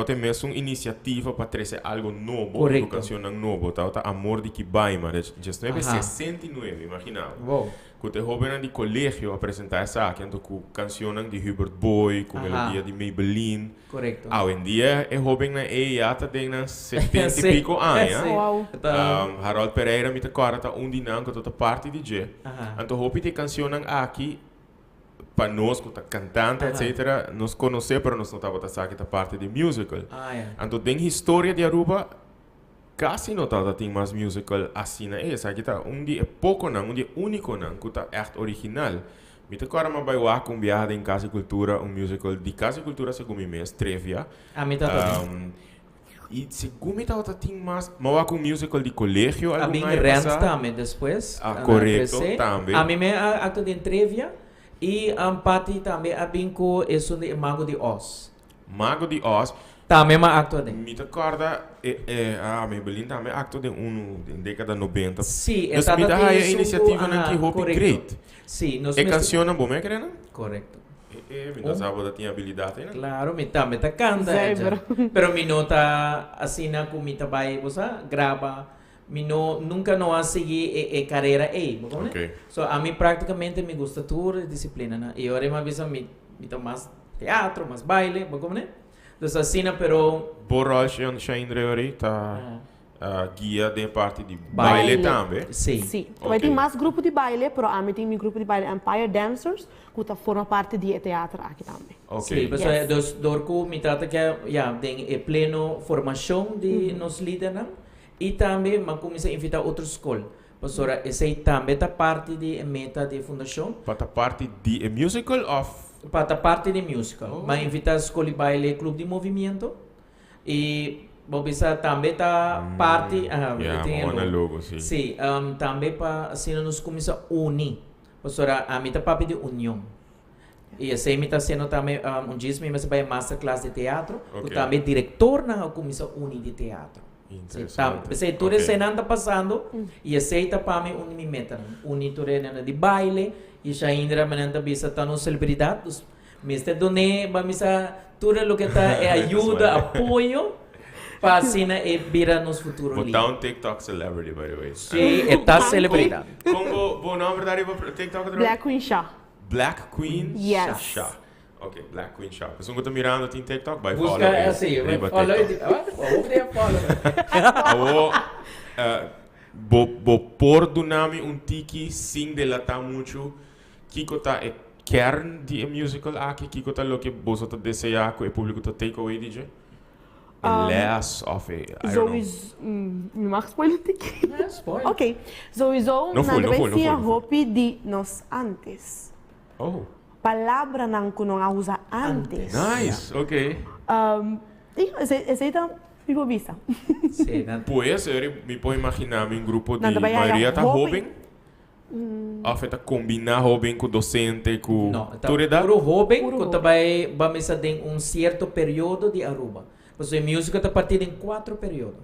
tem mesmo iniciativa para trazer algo novo, educação novo. Tá amor de Kibaima, já estou em 69, imagina. Wow. Quando eu jovem de colégio apresentar essa aqui, então com canções de Hubert Boy, com melodia de Maybelline. Correto. Hoje em dia é jovem na já tem na 70 e pico anos. Wow. Harold Pereira me te corta dia que toda parte DJ. Então jovem tem canções aqui para nós que tá cantante, etc. Nos conhecer, pero nós não tava aqui da parte de musical. Então tem história de Aruba. Quase não tá tem mais musical assim na essa aqui tá dia pouco não dia único não que tá echt original me te agora mas vai lá com viagem em Casa e Cultura musical de Casa e Cultura segundo mês Trevia me tá e segundo tá tem mais mas com musical de colégio a mim rent também depois correto também a mim me acto de Trevia e parte também a binco isso de Mago de Oz também uma acto de me te acorda Maybelline também acto de década 90 sim então me dá a iniciativa na que hope great sim e canção bom é querendo correto me dá sábado tinha habilidade né claro me tá canta pero me nota assim na comida vai você grava me nunca não a seguir carreira okay. So a mim praticamente me gusta toda disciplina né e agora me visa me tá mais teatro mais baile como né então assim pero Borral Shaindre ahorita guia de parte de baile também. Sim. Sim. Também tem mais grupo de baile, pero a mim tem meu grupo de baile Empire Dancers, que tá forma parte de teatro aqui também. Okay. Sim, mas dorco me trata que tem pleno formação de nos líderes e também me começa a invitar outras escolas. Pastora, esse também tá parte de meta de fundação. Para parte de musical of Para parte de musical. Mas invita a escola de baile, clube de movimento e Bobisa também tá parte tem logo sim. Sim, também para assim nos começa a unir Pastora, a mim tá papi de união. E esse me está sendo também dia me vai masterclass de teatro, Ok. e também diretor na comissão uni de teatro. Interessante. Se tu Ok. está passando, e esse tá para mim uni me meta, uni tu de baile, e já ainda mananda bisa tá no celebridade, Mr. Doné, bamisa tudo lo que tá é ajuda, apoio, para assim e vira nos futuros Botar um TikTok celebrity, by the way. Sim, é tá celebridade. Como o nome verdade para TikTok? Black Queen Shah. Black Queen Yes. Shah. Ok, Black Queen Shah. Pessoa que está mirando tem TikTok, vai Busca follow. assim, riba follow, follow. Bo por do nome tiki sing de la muito kiko tá é kern de musical aqui kiko tá lo que você tá desejar que o público tá take away DJ. Less of a I don't know. Sowieso, me mag spoiler tiki. Spoiler. Ok, sowieso, Não foi, na não foi, devia não foi. roupa de nós antes. Oh, Palavra não que não usa antes. nice. Ok. Esse aí tá vivo vista. Sim, né? Pues, me pode imaginar um grupo de Não, também há maioria tá jovem. jovem. Afeta combinar jovem com docente, com Não, tá tudo da. puro jovem, Puro que também vamos ter certo período de Aruba. Porque a música está partida em 4 períodos.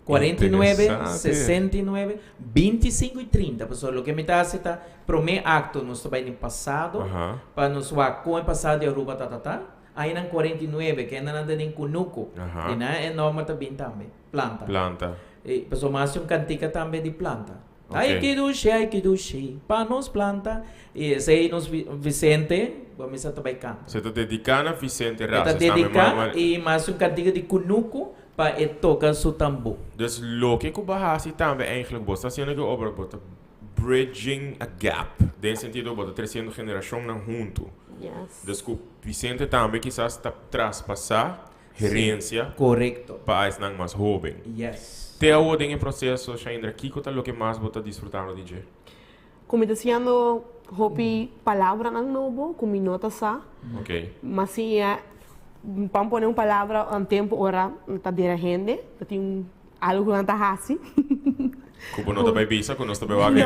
49, Interessante. 69, 25 e 30. Pessoal, o que me está assim, primeiro acto, nós estamos no passado, Aham. para nos ver com o passado de Aruba, Aí em 49, que ainda não em Kunuku. Aham. E na é norma também, planta. Planta. E pessoal, mais cantica também de planta. Ok. Ai que duche, para nos planta. E sei nos Vicente, vamos a também cantar. Você está dedicando a Vicente Está Raça. dedicado e mais cantica de Kunuku para tocar seu tambor. Dus lo que eu bahasi também eigenlijk você está sendo que obra bota bridging a gap. De sentido bota trazendo geração na junto. Yes. Dus que Vicente também quizás está traspassar herência Correcto. para as não mais jovem. Yes. Te o em processo, Shaindra, que é o que mais bota disfrutando DJ? Como está sendo roupa palavra não novo, como nota sa, Ok. mas se é para poner uma palavra um tempo ora está dirigente, tem algo que não está assim. Como não também visa, quando nós também vamos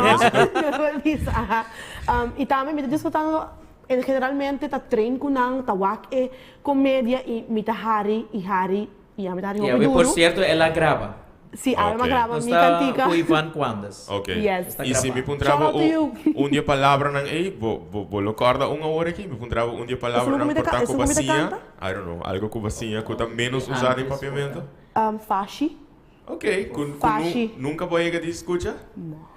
E também me está disfrutando, generalmente está treino com não, está wak comédia e me está hari e a me está E hari a por duro. certo, ela grava. Sim, a Ok. me grava Nós mi está cantica. com o Ivan Quandas. Ok. Yes. Está E se me gravado. puntrava Shout out to you. dia palavra não ei, vou locarda uma hora aqui, me puntrava dia palavra Isso não nunca me cortar isso com nunca me bacia. canta? I don't know, algo com bacia que está menos usado em Antes, papiamento. Fashi. Ok, Fashi. nunca vou ir de escuta? Não.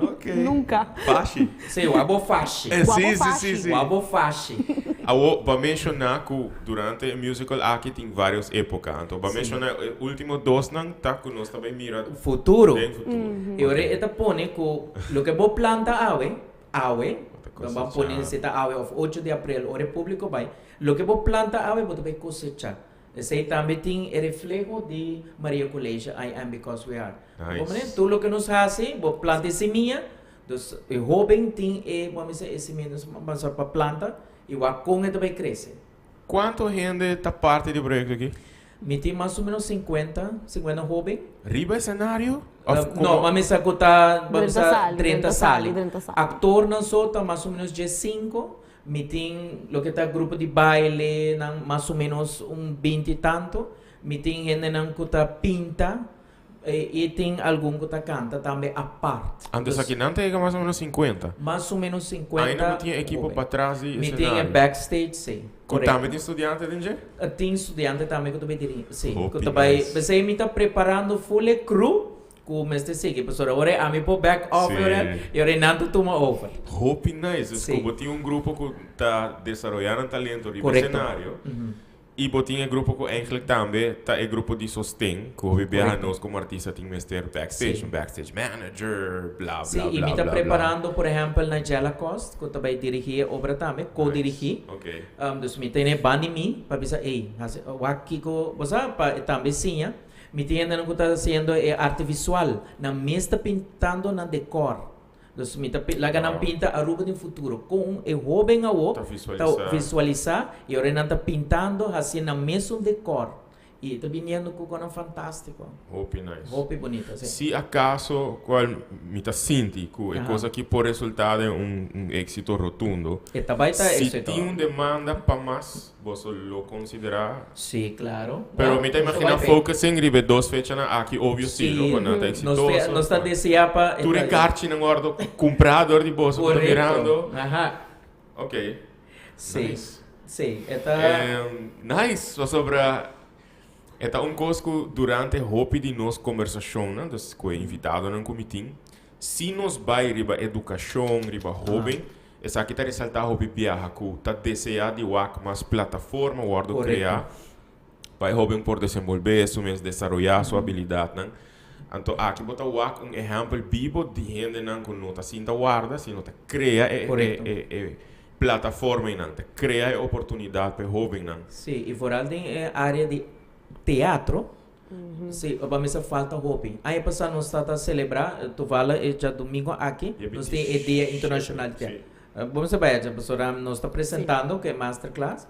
Ok. Nunca. Fashi. Sim, o Abofashi. É, O sim, Abofashi. sim. O Abofashi. Para mencionar que durante o musical aqui tem várias épocas. Então, para mencionar, o último dois não está que nós também mira Futuro. bem futuro. E ora esta pone com lo que vos planta ave, cosechar. vamos poner esta ave of 8 de abril, o público vai. Lo que vos planta ave, vos vai cosechar. Esse também tem o reflejo de Maria Colegio, I am because we are. Nice. Tudo lo que nos hace, vos planta semilla, dos o jovem tem vamos dizer semillas para planta e o com também cresce. Quanto gente está parte do projeto aqui? Me tem mais ou menos 50 jovens. Riba cenário? Não, vamos a contar, vamos 30 a sali, 30 sali. 30 sali. Actor não só tá mais ou menos de 5. Me tem lo que tá grupo de baile, não, mais ou menos 20 e tanto. Me tem gente não que tá pinta e tem algum que tá canta também a parte. Antes aqui não tem mais ou menos 50. Mais ou menos 50. Ainda não tinha equipe jovens. para trás e Me tem backstage, sim. Também tem estudante, DJ? Tem estudante também que também dirige. Sim, Hope que também. nice. Você me está preparando full crew. Com este sigue, professor. Agora a mim por back off e ora não toma over. Hope nice. Sim. Desculpa, tinha grupo que está desenvolvendo talento riba Correcto. cenário. E botinha grupo que eigenlijk também tá é grupo de sostém, que o BBA nós como artista tem mestre backstage, Sim. um backstage manager, blá blá Sim, blá. e me está blá, preparando, por exemplo, na Jella Cost, que também dirigi a obra também, co-dirigi. Ok. Dus me tem bani mi, para pensar, ei, o aqui ko, você também sim, me tem ainda não que está fazendo arte visual, na me está pintando na decor. Dus me está laga na pinta a ruba do futuro, com o jovem a o, Tá visualizar. visualizar, e ora não está pintando assim na mesmo decor. E está viniendo com um fantástico. Hopi nice. Hopi bonito, sim. Se acaso qual mi ta sinti é coisa que pode resultar em um êxito rotundo. E também está Se éxito. tem demanda para mais, você lo considerar. Sim, claro. Pero me ta imagina focusing ribe 2 fechas aqui, óbvio sim, quando está exitoso. Nós está deseando para... Tu recarti não guardo comprador de bolsa, tá mirando. Aham. Ok. Sim. Nice. Sim, Nice, sobre coisa que durante hopi de nossa conversação, né, das que invitado no comitê, se nós vai riba educação, riba hobby, essa aqui tá ressaltar hobby viaja que tá desejar de wak mais plataforma, guardo criar, vai hobby por desenvolver, sumes desenvolver sua habilidade, né? Então aqui bota wak exemplo vivo de gente não que não tá sinta guarda, sino tá cria plataforma não, tá cria oportunidade para hobby não. Sim, e fora tem área de teatro. Sim, vamos falta hobby. Aí passar nós está a celebrar, tu fala já domingo aqui, nós tem a Dia Internacional de Teatro. Vamos saber, já professora nós está apresentando que é masterclass.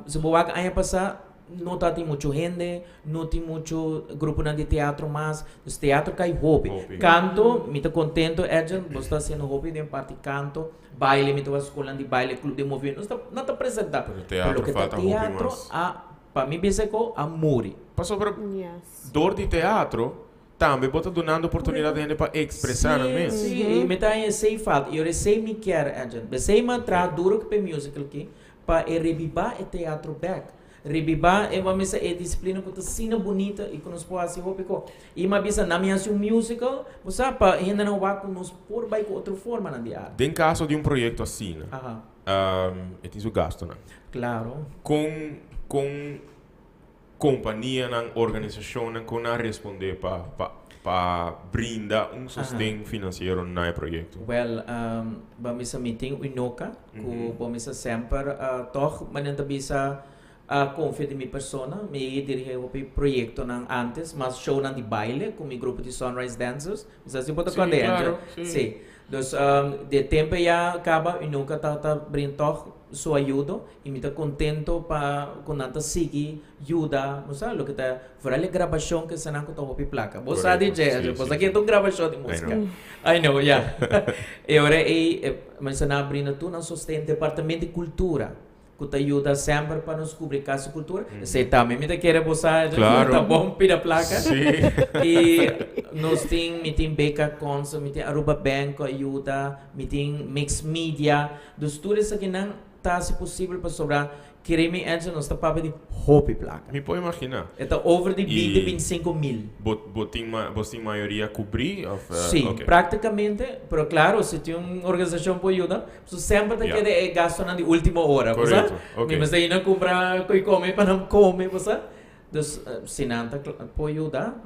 Se boa aí passar não tem muito gente, não tem muito grupo de teatro, mas o teatro cai hobby. Canto, me estou contento, você está sendo hobby de parte canto, baile, me estou escola de baile, clube de movimento, não está apresentando. O teatro falta hobby mais. Para mim, pensa que amor. Para sobre dor de teatro, também bota dando oportunidade de gente para expressar mesmo. Sim, me está em sei falta. Eu sei me quer, gente. Sei mantra duro que para musical aqui, para revivar o teatro back. Revivar é uma disciplina que está sendo bonita e que nos pode ser roupico. E uma vez na minha musical, você para ainda não vai nos por vai com outra forma na diária. Em caso de projeto assim, né? É tem o gasto, né? Claro. Com companhia, organização, que não responder para brindar sustento financeiro no projeto. Well, vamos a meeting o Inoka, que vamos a sempre toch, mas não bisa confio de minha persona, me dirige o projeto antes, mas show de baile com meu grupo de Sunrise Dancers, mas assim pode acontecer. Claro, sim. Então, de tempo já acaba, o Inoka está brindando sua ajuda e me está contento para quando nada seguir ajuda, não sabe o que está fora a gravação que se não está hobby placa. Você sabe DJ, você aqui é uma gravação de música. I know, yeah. E agora mas se não abrindo tu não sustenta departamento de cultura que te ajuda sempre para nos cobrir casa de cultura. Você também me quer você, tá bom pira placa. E nós tem beca cons, me tem Aruba Bank ajuda, me tem Mix Media, dos tudo isso aqui não tá se possível para sobrar creme antes nós está para de hobby placa. Me pode imaginar. Está over de 25 mil. Você tem maioria cobrir? Sim, praticamente, pero claro, se tem uma organização para ajudar, você sempre tem que gastar na última hora, correto. Mas aí não comprar coi come para não comer, você? Então, se não tá para ajudar.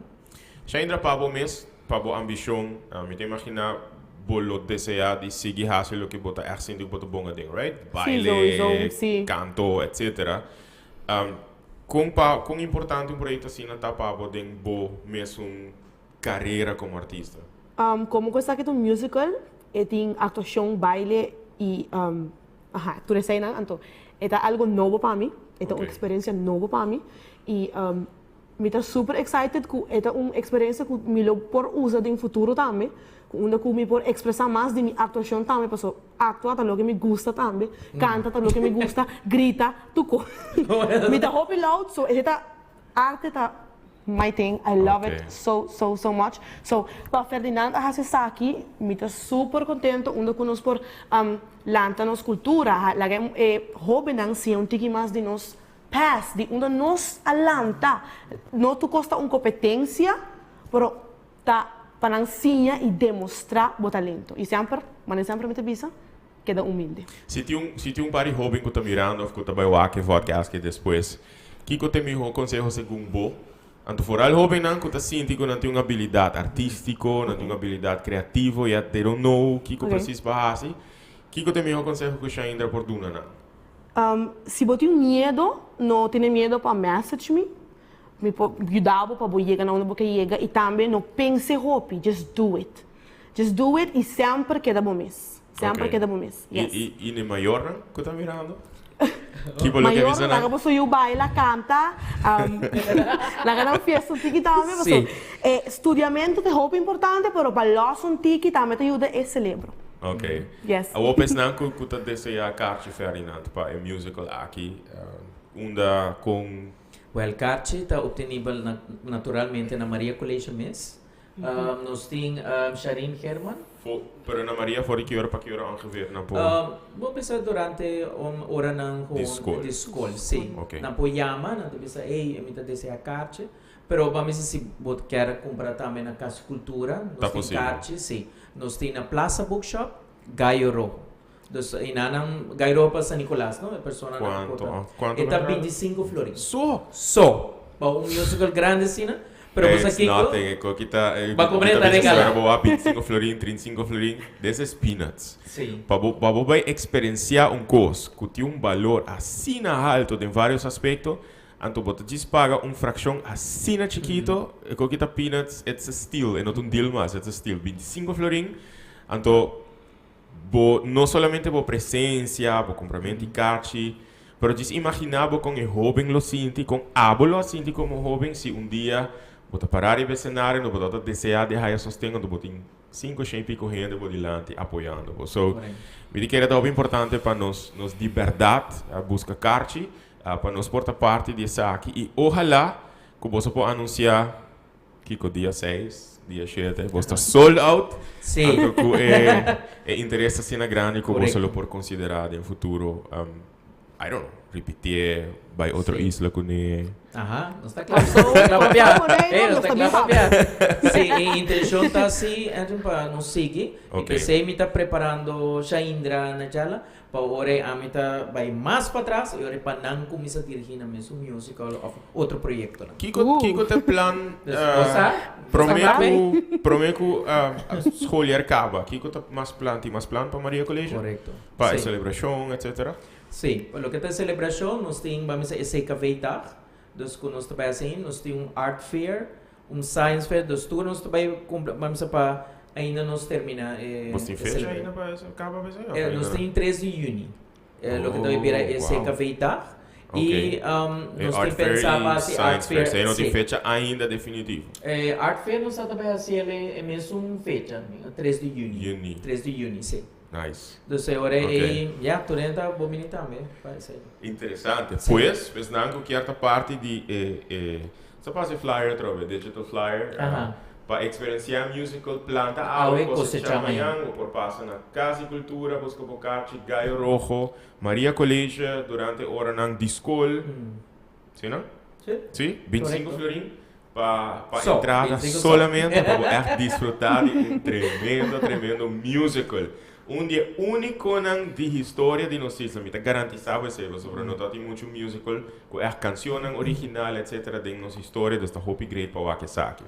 Já entra para o mês, para a ambição, me tem imaginar bolo desejar de seguir hacer lo que bota assim de bota bom ding, right? Baile, canto, etc. Quão importante projeto assim na tapa de bo mesmo carreira como artista? Como coisa aqui do musical, tem atuação, baile e tu sei não, então é algo novo para mim, é uma experiência nova para mim e me tá super excited que é uma experiência que me lo por usar no futuro também. Onde eu me por expressar mais de minha atuação também, porque atua tá lo que me gusta também, canta tá lo que me gusta, grita, tudo. Me dá hope loud, so esta arte tá my thing, I love it so much. So para Ferdinand Hasesaki, me tá super contento onde nós por lanta nos cultura, la que hobby não se um tiki mais de nós past, de onde nós alanta, não tu costa uma competência, pero tá para ensinar e demonstrar o talento. E sempre, mas sempre me avisa, queda humilde. Se tem par de hobby que está mirando, ou que está vai o que podcast que depois, que te me consejo segundo bo, anto fora o hobby não que está sentindo que não tem uma habilidade artística, não tem uma habilidade criativa, e they don't know que precisa para fazer, que te me consejo que já entra por duna não. Se você tem medo, não tem medo para message me ajudava para chegar onde você chega e também não pense roupa, just do it e sempre queda bom mês, sempre queda bom mês. E no maior que está mirando? Que bolo que Maior, avisa lá na? que você baila, canta, lá que não festa um tiki também, Sim. estudiamento é roupa importante, pero para nós um tiki também te ajuda a celebrar. Ok. Yes. A opes não que tu deseja kaartje Ferdinand para o musical aqui, unda com Well, Carchi está obtenível naturalmente na Maria College Miss. Nós temos Sharin Herman. pero na Maria voor que hora para que hora ongeveer na po. Vou pensar durante hora ng De school, sim. Ok. Na po yama, na pensar, emita desse a Carchi. Pero vamos se você quer comprar também na Casa Cultura, Tá nós temos possível. Carchi, sim. Nós temos na Plaza Bookshop, Gaio Rojo. Dus inanang Gaio Rojo para San Nicolás, não? É persona Quanto? Está 25 florins. So. Para musical grande, sim, né? Pero você aqui nothing, eko kita Ba comprenda regala. Boa 25 florin, 35 florin, desses peanuts. sim. Para vai experienciar coisa que tem valor assim alto em vários aspectos, então você diz paga fração assim chiquito, eko kita peanuts, it's a steal, e não deal mais, it's a steal. 25 florin, então não somente por presença, por compramento de carte, pero diz imaginar com o jovem lo sinti, com abolo sinti como jovem, se dia você parar e cenário, não você desejar de raia sostendo, você tem 5 e pico gente por delante apoiando. So, me diz que era muito importante para nós de verdade buscar carte, para nós portar parte disso aqui e ojalá que você possa anunciar que o dia 6, dia 7, você está sold out. Sim. Então, é interesse assim grande que você lo por considerar no futuro. I don't know, repetir by outra isla com ele. Aham, não está claro. Não está claro para não está claro para sim, a intenção está assim, para nos seguir. Ok. E se me está preparando Shaindra na jala, para ora a me está vai mais para trás e ora para não começar a dirigir na mesmo musical ou outro projeto. Kiko tem plan Você prometo escolher acaba. Kiko tem mais plan para Maria College? Correto. Para a Sim. celebração, etc. Sim, lo que está a celebração, nós temos, vamos dizer, esse caveitag, dus que nós também assim, nós temos art fair, science fair, dus tu nós também, vamos dizer, para ainda nós termina. Você tem fecha ainda para acaba a Nós temos 3 de junho, lo que está vira esse caveitag, e nós temos pensado assim, art fair. Você não tem fecha ainda definitiva. Art fair nós também assim, é mesmo fecha, 3 de junho. 3 de junho, sim. Nice. Dus agora já tu está bonito também, parece. Interessante. Pois não que certa parte de só passa flyer trove, digital flyer, para experienciar musical planta algo cosecha amanhã ou por passar na Casa de Cultura, busca bocarte Gaio Rojo, Maria College durante hora nang discol. Sim, não? Sim. 25 florin para entrada solamente para desfrutar de tremendo musical. Dia único de história de nossa isla, me garantizava isso, sobre nós tem muito musical, com a canção original, etc, de nossa história, desta Hopi Great para o que saque.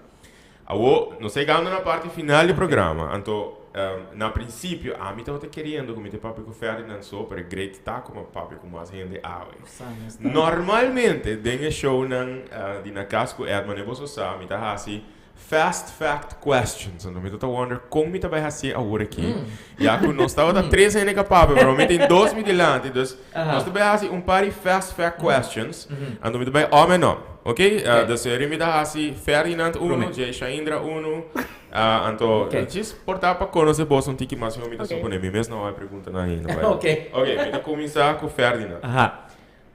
Agora, nós chegamos na parte final do programa, então, na princípio, a mim estava querendo que o papo com Ferdinand só para Great tá como papo com mais gente normalmente, dentro show na casco Edman e você sabe, me está assim. Fast fact questions. Então, me tô wonder como me vai fazer agora aqui. Já que nós estava 3 anos capaz, mas me tem 2 mil delante. Então, nós também fazer par de fast fact questions. Então, me vai homem ou não. Ok? Então, eu me dá assim Ferdinand 1, Jay Shaindra 1. Então, just portar para conhecer você tique mais eu me tô supondo mim mesmo não é pergunta ainda. Ok. Me tô começar com Ferdinand.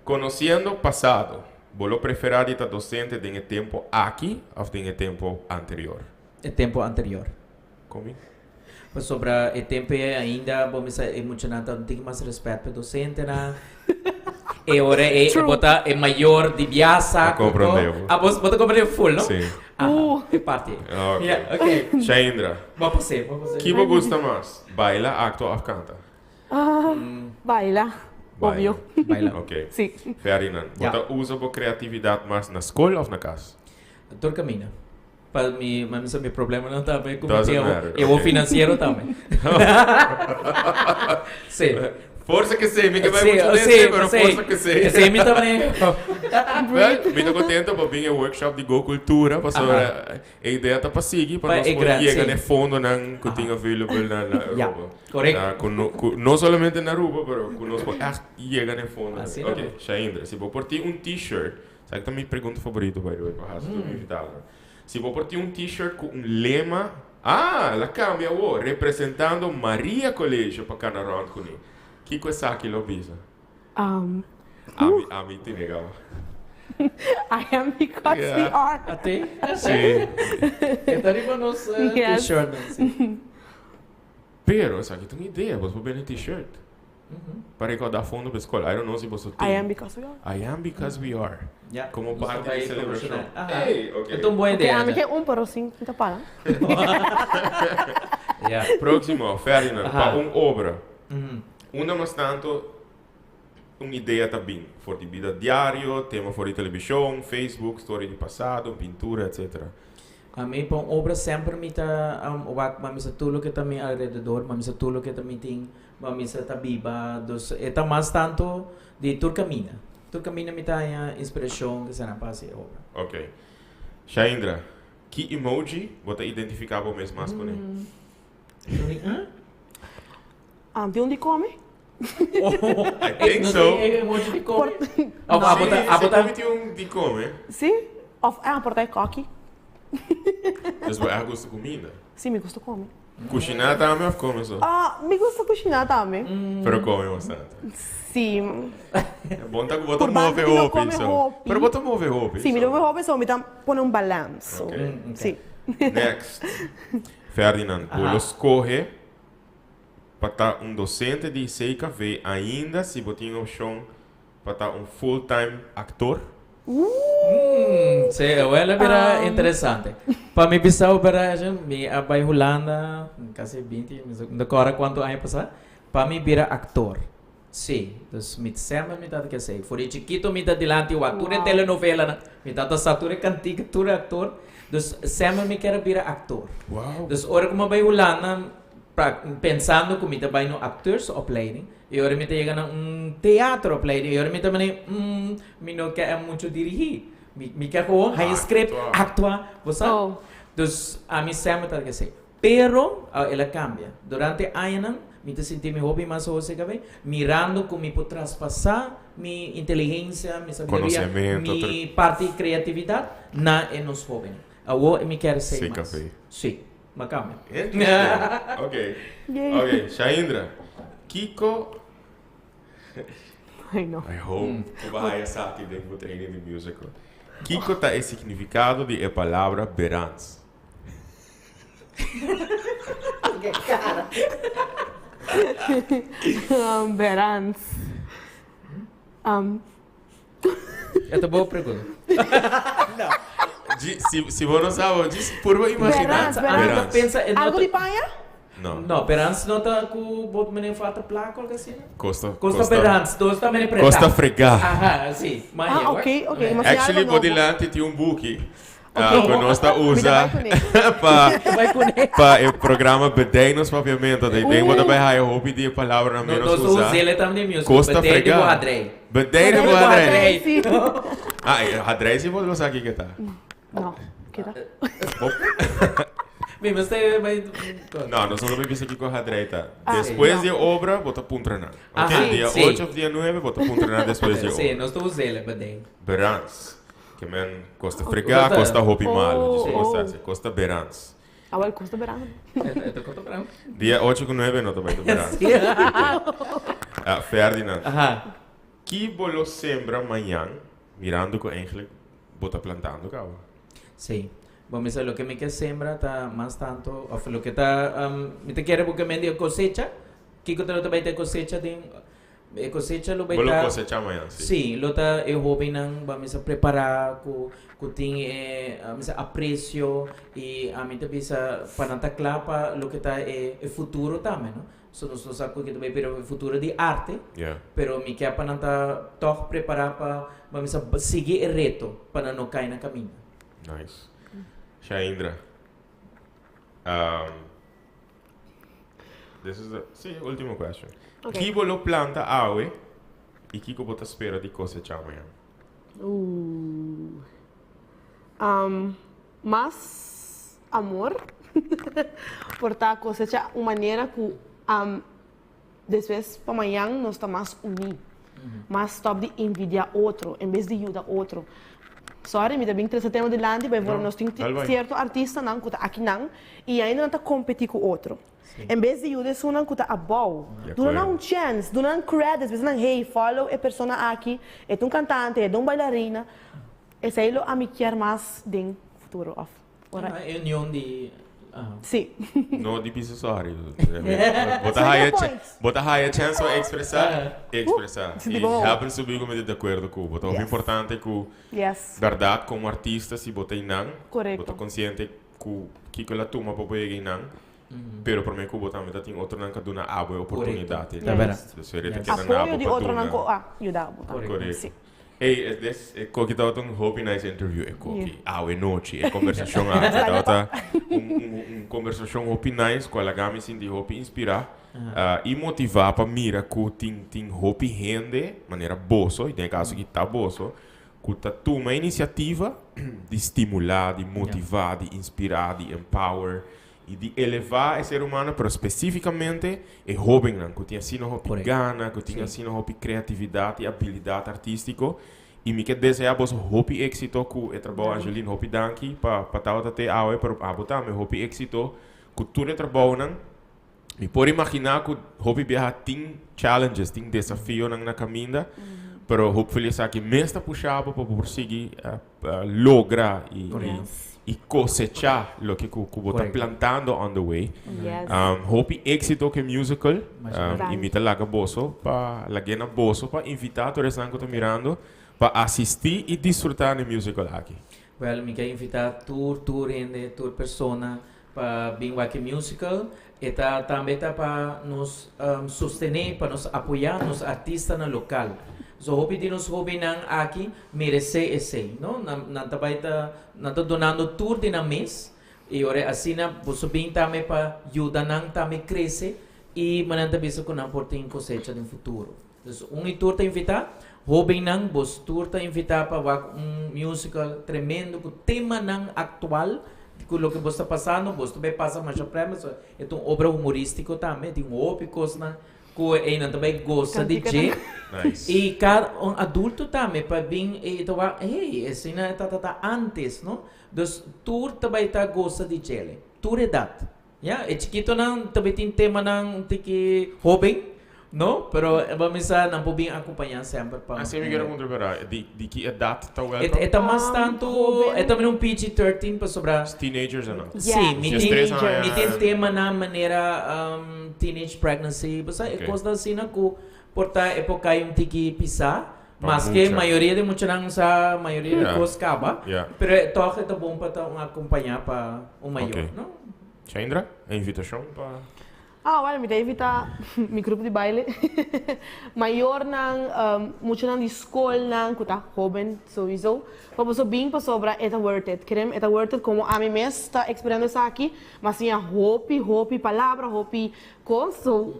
Conhecendo o passado. Você prefere estar docente em tempo aqui ou em tempo anterior? É tempo anterior. Como? Sobre o tempo ainda, vamos emocionar, não tem mais respeito pelo docente, né? E agora é maior de viaça. Compreendeu. Você compreendeu full, não? Sim. É parte. Ok. Shaindra. Vamos fazer. Que você gosta mais? Baila, acto ou canta? Baila. Óbvio. Baila. Ok. Sim. Ferdinand, você usa a criatividade mais na escola ou na casa? Todo caminho. Para mim, mas meu problema não está bem com Doesn't matter. eu vou financeiro também. Sim. Força que sei, me que vai muito nesse, pero força que sei. Sei, me também. Me estou contento para vir ao workshop de Go Cultura, para a ideia está para seguir, para nós chegar no fundo que tem available na Aruba. Correto. Não somente na Aruba, mas conosco chega no fundo. Ok, Shaindra, se vou por ti t-shirt, sabe que é a minha pergunta favorita, by the way, para o invitado. Se vou por ti t-shirt com lema, ela cambia, representando Maria Colégio para cada round com ele. Que coisa aqui lo visa? A mim te negava. I am because we are. Até? Sim. Então, arriba nos t-shirt. Pero, essa aqui tem uma ideia, você pode ver no t-shirt. Para recordar fundo para a escola. I don't know se você tem. I am because we are. I am because we are. Como parte da celebração. Ok. Então, boa ideia. A mim tem pero sim, então para. Próximo, Ferdinand, para uma obra. Uma mas tanto uma ideia também, for de vida diário, tema for de televisão, Facebook, história de passado, pintura, etc. A mim, para uma obra sempre me está, mas tudo que está ao redor, mas tudo que também tem, mas está viva, então mais tanto de Turcamina. Turcamina me está a inspiração que se não passa a obra. Ok. Shaindra, que emoji você identificava mesmo mais com ele? Tem onde come? I think so. Emoji de come? Você também tem um de come? Sim. Porta é coque. Mas você gosta de comida? Sim, me gusta comer. Cozinhar também ou come só? Me gusta cozinhar também. Pero come bastante. Sim. É bom que você move roupa, então. Pero você move roupa. Sim, me move roupa, só me dá põe um balanço. Sim. Next. Ferdinand, você escolhe para estar docente de CKV ainda se você tem opção para estar full-time actor? Sim, ela era interessante. Para mim, pensar para me abai Holanda, quase 20, agora quanto anos passar, para mim vira actor. Sim, então me sempre me dá que sei. Foi chiquito me dá delante o ator de telenovela, me dá satura cantiga, ator. Então sempre me quer virar actor. Wow. Então hora como abai Holanda pensando que me vai no actors opleiding e agora me chega na teatro opleiding e agora me também me não quer muito dirigir me quer com high script actuar você então a mim sempre tá que sei pero ela cambia durante anos me te senti me hobby mais você que vem mirando como me pode traspassar minha inteligência minha sabedoria minha parte de criatividade na nos jovens agora me quer ser mais sim Macam. Ok. Ok, Shaindra. Kiko. I know. I hope que vai saber que dentro do treino de musical. Kiko tá o significado de a palavra verans. Que cara. Verans. Essa é boa pergunta. Não. Se você não sabe, diz por imaginar. Algo de panha? Não, Perans não está com o boto menino falta placa ou assim? Costa Perans, dois também preta. Costa fregar. Sim. Ok. Actually, Bodilante tem um book que nós usa para o programa Bedei nos paviamentos. Daí você vai repetir a palavra na menos usar. Nós usamos também música. Costa fregar. Bedei de Boadrei. Hadrei se você usar aqui que tá. Não, que tá? Bem, mas você vai... Não, nós vamos ver aqui com a direita. Depois de obra, bota para treinar. Ok? Dia 8 ou dia 9, bota para treinar depois de obra. Sim, nós estamos usando, bem. Berans. Que men costa fregar, costa roupa mal. Costa Berans. Agora costa Berans. Dia 8 ou 9, não também do Berans. Ferdinand. Que bolo sembra amanhã, mirando com eigenlijk, bota plantando, cabo? Sim. Bom, isso é o que me quer sembra, tá mais tanto, ou o que tá, me te quer porque me deu cosecha, que que tu vai ter cosecha de cosecha lo vai ter. Bolo cosecha amanhã, sim. Sim, lo tá eu hobby nang vamos a preparar com tem aprecio e a mim te bisa pananta clapa lo que tá é futuro também, não? So nós sabemos que também pero futuro de arte, pero me quer pananta toch preparar para vamos a seguir o reto para não cair na caminho. Nice. this is the ultima question. Okay. Chi lo planta awe e chi bota spera di cosechar amanhã? Mas amor por estar cosecha uma maneira que depois para amanhã nós estamos mais unidos, mas stop de envidiar outro em vez de ajudar outro. Sorry, me dá bem três temas de lande, mas nós temos certo artista não que está aqui não e ainda não está competir com outro. Em vez de ajudar só não que está above, dá um chance, dá um credit, às vezes não hey follow a pessoa aqui, é um cantante, é um bailarina, esse aí lo a me quer mais de futuro off. É união de Sim. No difícil sorry. Bota higher chance de expressar. E já para subir como de acordo com o o importante que verdade como artista se bota em não, bota consciente que la toma para poder ganhar. Pero para mim que bota também tem outro não que dá uma oportunidade. É verdade. Apoio de outro não que ajuda. Correto. Hey, que estava um hope nice interview é noite, é conversação conversação hope nice com a gama sim de hope inspirar e motivar para mira que tem hope rende maneira boa e tem caso que tá boa que tá uma iniciativa de estimular, de motivar, de inspirar, de empower e de elevar o ser humano, mas especificamente é jovem, que tinha assim hope gana, que tinha assim hope criatividade e habilidade artística, e me quer desejar vos hope êxito que é trabalho Angeline hope danki para tal até awe para botar meu hope êxito que tudo é trabalho não, me pode imaginar que hope viaja tem challenges, tem desafio na caminho, pero hopefully que mesmo puxava para conseguir lograr e cosechar lo que está plantando on the way. Hope éxito que musical, imita laga boso, para lagena boso, para invitar todos os que estão mirando, para assistir e desfrutar do musical aqui. Well, me quer invitar tour rende, tour persona, para vir aqui musical, e também para nos sustentar, para nos apoiar nos artistas no local. So hope di nos hobi nang aqui merece esse, no? Nanta donando tour de na mês e ora assim na posso bem também para ajudar nang também crescer e mananta bisa com não portem cosecha no futuro. Então tour te invitar, hobi nang bos tour te invitar para musical tremendo com tema nang atual com o que você está passando, você também passa mais a prêmio, é obra humorística também, tem ópicos na que ainda também gosta de DJ. Nice. E cada adulto também para vir e falar, hey, esse não tá antes, não? Então, tu também gosta de DJ. Tu idade. Yeah, e chiquito não também tem tema não tem que jovem, não? Pero vamos a não pode acompanhar sempre para. Assim me quero controlar. De que idade tá o é mais tanto, é também PG-13 para sobrar. Teenagers ou não? Sim, me tem tema na maneira teenage pregnancy, você é coisa assim na que porta época um tiki pisar, mas que a maioria de muitos não sa maioria de coisas acaba, pero toque é bom para acompanhar para o maior, não? Chandra, a invitação para olha, me invita meu grupo de baile. Maior nang muito nang de escola nang que tá jovem sowieso. Para você bem para sobra é worth it. Querem é worth it como a mim mesmo está experimentando isso aqui, mas tinha hope palavra, hope coisa,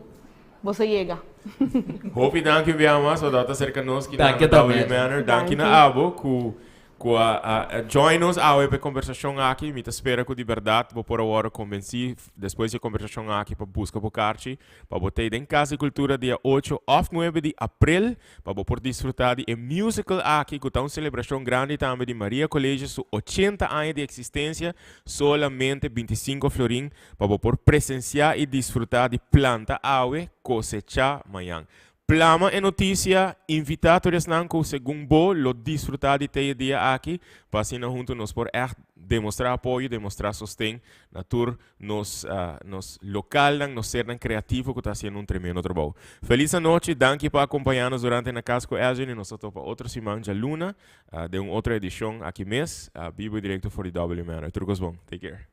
você chega. Hope danke viamas, so data cerca nos que danke também. Danke na abo join us para conversação aqui, me espera que de verdade vou por agora convencer depois de conversação aqui para buscar por carte para botar em Casa e Cultura dia 8 ou 9 de abril para por desfrutar de musical aqui que está uma celebração grande também de Maria Colégio su 80 anos de existência solamente 25 florim para por presenciar e desfrutar de planta awe cosechar amanhã. Plama é notícia, invitados não que segundo bo lo desfrutar de ter dia aqui, para assim junto nos por demonstrar apoio, demonstrar sustento na tour nos local, nos ser criativo que está fazendo um tremendo trabalho. Feliz noite, danke por acompanhar-nos durante na Casco Agent e nós estamos para outra semana de luna de uma outra edição aqui mês, vivo e direto for the W Manor. Tudo bom, take care.